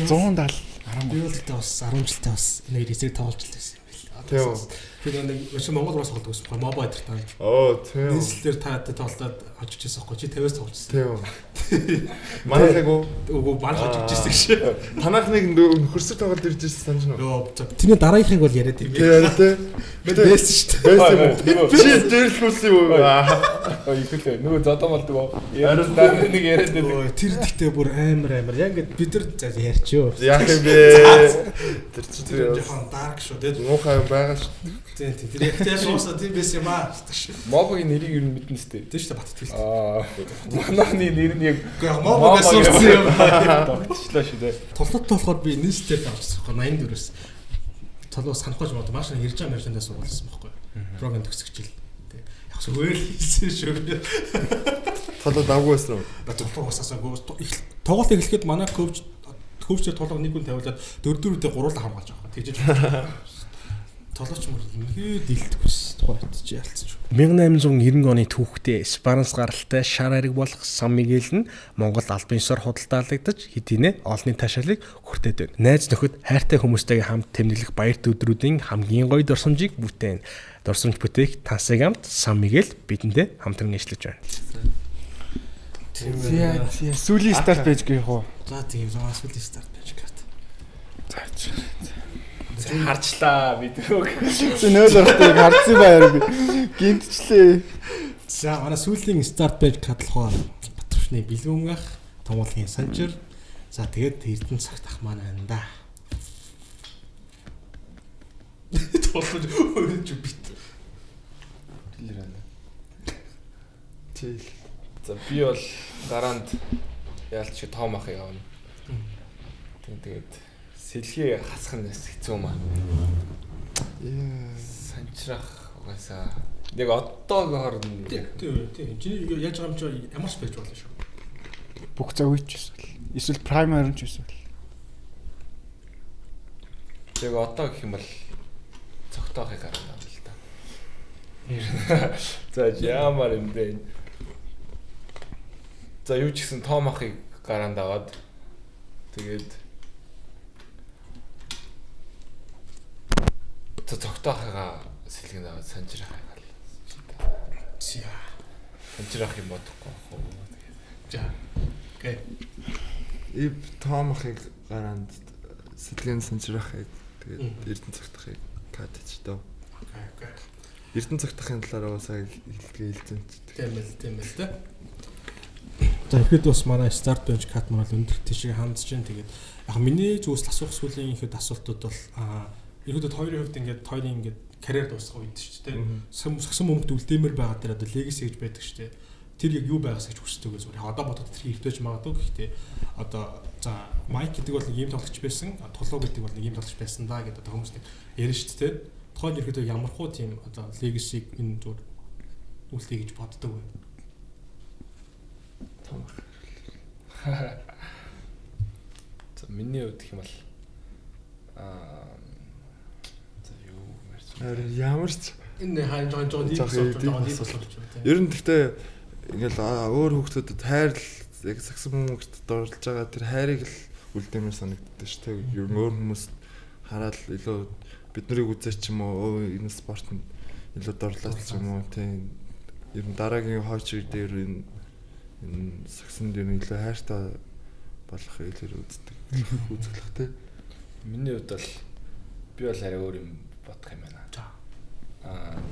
170 13 би бол тэгтээ бас 10 жилдээ бас нэг эсрэг тоглож байсан юм байл. Тэр нэг өчиг Монгол бас тоглодог байсан. Mobile дээр таа. Оо тийм. Нийслэлээр таатай тоглоод очиж ирсэн байхгүй чи 50-аас тоглосон. Тийм. Манайхаг Үгүй баалгаж ирсэн гэж. танах нэг хөрсөг тоглоод ирж ирсэн санаж байна. Йоо тэрний дараагийнхыг бол яриад юм. Тийм. Бэст шүү дээ. Би дээрлүүлсэн юу? Ихэвчлэн нөгөө зодон болдог. Яран дараа нэг яриад байдаг. Тэр ихтэй бүр амар. Яг ингээд бид нар ярьчихё. Яах юм бэ? Тэр чинь жоохон dark шүү дээ. муухай байгаа шүү. Тийм. Тэр ихтэй шуусаа тийм байсан юм аа. Мобогийн нэрийг юу мэднэ сте. Тийм шүү дээ бат тийм. Манайхны нэр нь яг Мобогоос сурсан юм. тогтчлаа шүү дээ. Тоглолттой болохоор би нийслэлээр давчихсан байхгүй 84-өөс. Толгоос санахгүй юм уу? Маш их ярьж байгаа мэржэндээ сургуулсан байхгүй. Програм төгсгчил. Тэг. Яг зөвөл хийсэн шүү. Толгой давгүй байсан уу? Тоглолт усаасаагүй. Тоглолт эхлэхэд манай коучээр тоглох нэг хүн тавиулаад 4-4-тэй гуруула хамгаалж байгаа. Тэгжиж. Толгойч мөр нэгэ дийлдэхгүйс тухай чи ялцсан шүү. 1890 оны түүхтээ Спаранс гаралтай шар ариг болох Сан Мигэл нь Монгол албан ёсоор худалдаалагдаж хэдийнэ олонний ташаалыг хүртээд байна. Найз нөхөд хайртай хүмүүстэйгээ хамт тэмдэглэх баярт өдрүүдийн хамгийн гоё дурсамжийг бүтээн. Дурсамж бүтээх тансаг хамт Сан Мигэл бидэндээ хамтран ажиллаж байна. Тийм. Сүүлийн старт байж гэх юу? За тийм сүүлийн старт байж гэх. Харчлаа бид өг. Нөл орохтойг хардсан байр би. Гинтчлээ. За манай сүүлийн старт байж хадлахаар Батвшны бэлгүүмгах Томолгийн санжир. За тэгээд Эрдэнэ цагт ах маань байна да. Тоглож өөрөж бит. Хэлэр байна. Тэгэл. За би бол гараанд яалч чи том ах явна. Тэгээд сэлхий хасах нь хэцүү юм аа. Санчрах угаасаа яг одоогоор Тийм. Чиний яаж байгаа юм чи ямар ч байж болно шүү. Бүх цаг үеч эсвэл эсвэл primary ч эсвэл. яг одоо гэх юм бол цогтоохыг гаргана л да. За ямар юм бэ? За юу ч гэсэн том ахыг гараанд аваад тэгээд цогтоохыгаа сэлгэнд аваад санжирах гал. Санжирах юм бодохгүй хоо. За. Окей. Ив тоомхыг гараанд сэлгэн санжрахыг тэгээд Эрдэнэ цагтахыг катч доо. Окей. Эрдэнэ цагтахын талаар уусаа хэлгээ хэлсэн. Тийм л дээ. За ихэд бас манай старт bench cut маань өндөр тийшээ хандж байна. Тэгээд яг миний зүгээс асуух сүүлийн ихэд асуултууд бол ихэд хоёрын хувьд ингээд хоёрын ингээд карьер дуусах үед шүү дээ. Сагсан өмгт үлдээмэр байгаа дээр одоо legacy гэж байдаг шүү дээ. Тэр яг юу байгаас гэж хүсдэг гэж зүгээр. Одоо бодоод тэр хөвтөж магадгүй гэхдээ одоо за Майк гэдэг бол нэг юм тоглогч байсан. Тулуу гэдэг бол нэг юм тоглогч байсан да гэдэг одоо хүмүүс ярина шүү дээ. Тухайн ихэд ямар хуу тийм одоо legacy энэ зүгээр үлдээ гэж боддог вэ? За миний хувьд гэх юм бол за юу мэрч Ямар ч энэ хаан жоо ер нь гэхдээ ингээл өөр хүүхдүүдэд хайр яг сагсан хүмүүст доролж байгаа тэр хайрыг л үлдээмээр санагддаг шүү дээ. Ер нь өөр хүмүүс хараад илүү бид нарыг үзээч юм уу энэ спортод илүү дорлооч юм уу тийм ер нь дараагийн хойч үе дээр энэ сагсан дээр илүү хайртай болох илүү үздэг үзэглэхтэй. Миний хувьд бол би бол арай өөр юм бодох юм байна.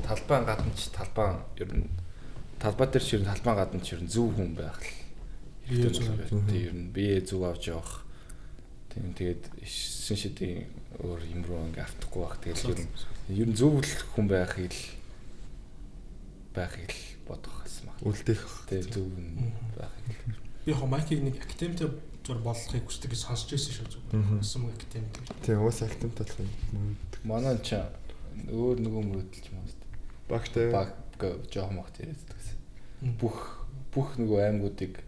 Талбайн гадна ч талбайн ер нь талбай дээр ч ер нь талбайн гадна ч ер нь зөв хүн байх л. Тийм ер нь бие зөв авч явах. Тийм тэгээд шин шидийн өөр юм руу ингээ автахгүй байх. Тэгээд ер нь зөв хүн байхыг бодох гэсэн баг. Үлдээх. Тэгээд зөв байхыг. Би яг Майкийг нэг академитэй зур болохыг хүсдэг гэж сонсч байсан шүү зүгээр. Асуум академи. Тийм уус актемт болох юм. Манай ч өөр нөгөө мөрөдөлж юм уу? Багтай. Баг жоох махт яриадагсэн. Бүх нөгөө аймагуудыг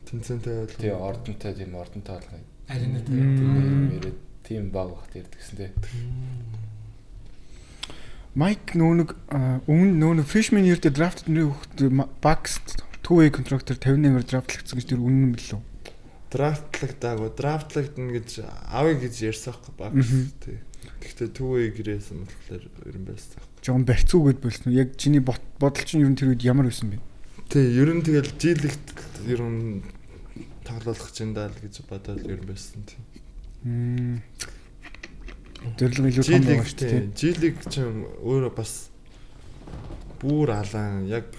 тэнцэнтэй байлгах. Тийм ордонтой тийм ордонтой болгоно. Аринатай. Тийм баг багт ярьдагсэн тий. Майк өмнө freshman year дээр драфт нэр хөхт Bucks two-way contract-ээр 58-аар драфтлагдсан гэж тэр үнэн мэл үү? драфтлагдана гэж авъя гэж ярьсан байхгүй баг. Гэхдээ төвөө гэрээсэн болохоор ер нь байсан. Жон барьцуугээд болсон. Яг чиний бодол чинь ер нь тэр үед ямар байсан бэ? Тий, ер нь тэгэл жилигт ер нь тоглох чинь даа л гэж бодоод ер нь байсан тийм. Дэрлэг илүү том байгаа шүү дээ. Жилиг чинь өөрөө бас бүр алаан яг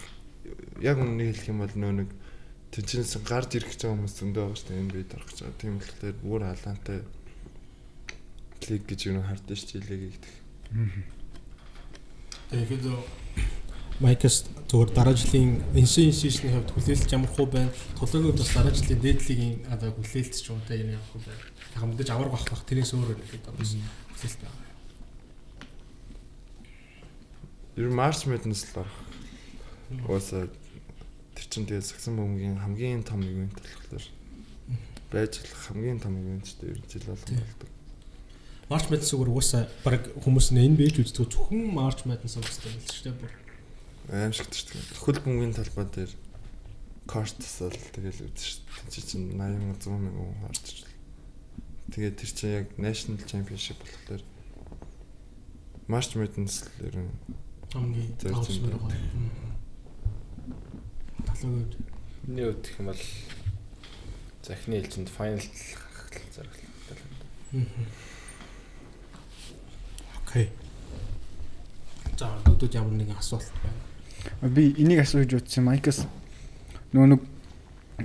үннийг хэлэх юм бол нэг тэнцэнс гарч ирэх гэж байгаа хүмүүс зөндөө байгаа шүү дээ. Энэ бид орох гэж байгаа. Тийм болохоор бүр алаантай лиг гэж юу хардсан шүү дээ жилиг гэдэг. Тэгээд Майкс зөвхөн дараа жилийн инсийн сизний хувьд хүлээлт ямар хөө байна? Тулгын бас дараа жилийн дээд лигийн одоо хүлээлт ч юм уу те ямар хөө байна? Яг мэдээж авраг бахлах тэрээс өөр гэдэг бас хүлээлт байна. Ер нь Марч Madness л орох. Уусаа тэр чинь тэгээд Саксан бөмбөгийн хамгийн том ивент болохоор байж хамгийн том ивент ч дээр жил болгон болдог. March Madness-ээр уусаа баг хүмүүс нь NBA-ч үздэг зөвхөн March Madness үздэг юм л шүү дээ бүр. Аимшигт шүү дээ. Хөл бөмбөгийн талбай дээр кортсол тэгэл үзсэн шүү дээ. Чи чинь 80,000 100,000 хүн харж байна. Тэгээд тэр чинь яг National Championship болохоор March Madness л ер нь хамгийн тавчмаар гоё. Талгууд. Миний хувьд гэх юм бол захны хэлцэнд final зориулдаг. Окей. За дүүд ямар нэгэн асуулт байна. Би энийг асууж утсан Майкс нэг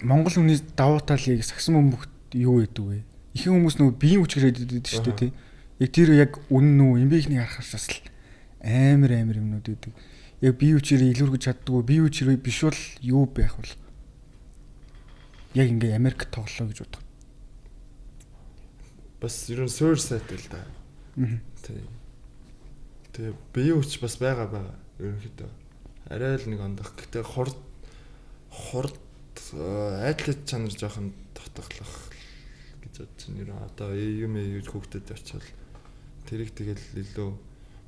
Монгол хүний давуу талыг Саксан бөмбөгт юу гэдэг вэ? Ихэнх хүмүүс нөгөө биеийн хүч гэрээд байдаг шүү дээ тий. Яг тэр яг үнэн үү? Эмбийнхний харахаас бас л амар юмнууд байдаг. Яг бие хүчээр илүүргэж чаддгүй, бие хүчээр биш бол юу байх вэ? Яг ингээ Америк тоглолоо гэж бодох. Бас ер нь суур сайт л да. Тий. Тэгээ бие хүч бас байгаа ерөнхийдөө. Арай л нэг ондох. Гэтэ хурд айдлт чанар жоохон татгалах гэж бодож байна. Ер нь одоо юм хөвгдөд очивол тэрийг тэгэл илүү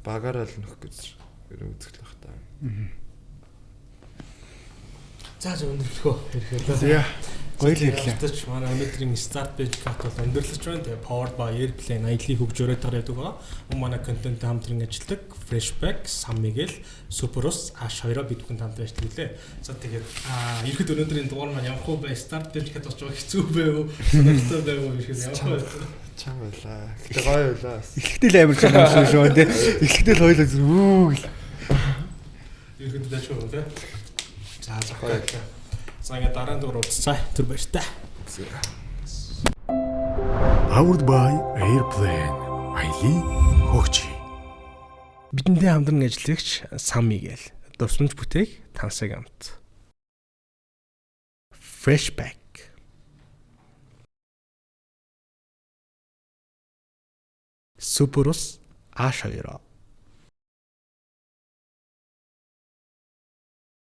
багаараа л нөх гэж үзэхлэх та. За өндөрлөхөө ирэхлээ. За гоё л ирлээ. Тэч манай өнөөдрийн start page cut бол өндөрлөж байна. Тэгээ powered by Airplane аяллыг хөгжөөрэй тараад байгаа. Манай контент хамтран ажилладаг Freshback, San Miguel, Superus, H2-оо бид бүхэн хамтран ажилладаг лээ. За тэгээд ирэхэд өнөөдрийн дугаар маань явах уу бай start page cut болж байгаа хэцүү байв уу? Сонирхолтой байв уу ирэхэд явах уу? Чам байлаа. Гэтэ гоё байлаа. Эхлэхдээ амар чанарсан шүү дээ. Эхлэхдээ хоёул зүг л. Ирэхэд дэчүү үү те? За гоё. За ингээ дараа дугаар уулзцаа. Түр баяр та. Powered by Airplane. Аялын хөгжий. Бидэнтэй хамтран ажиллагч San Miguel, дурсамж бүтээх Тансаг амт. Freshback. Superus H2-оо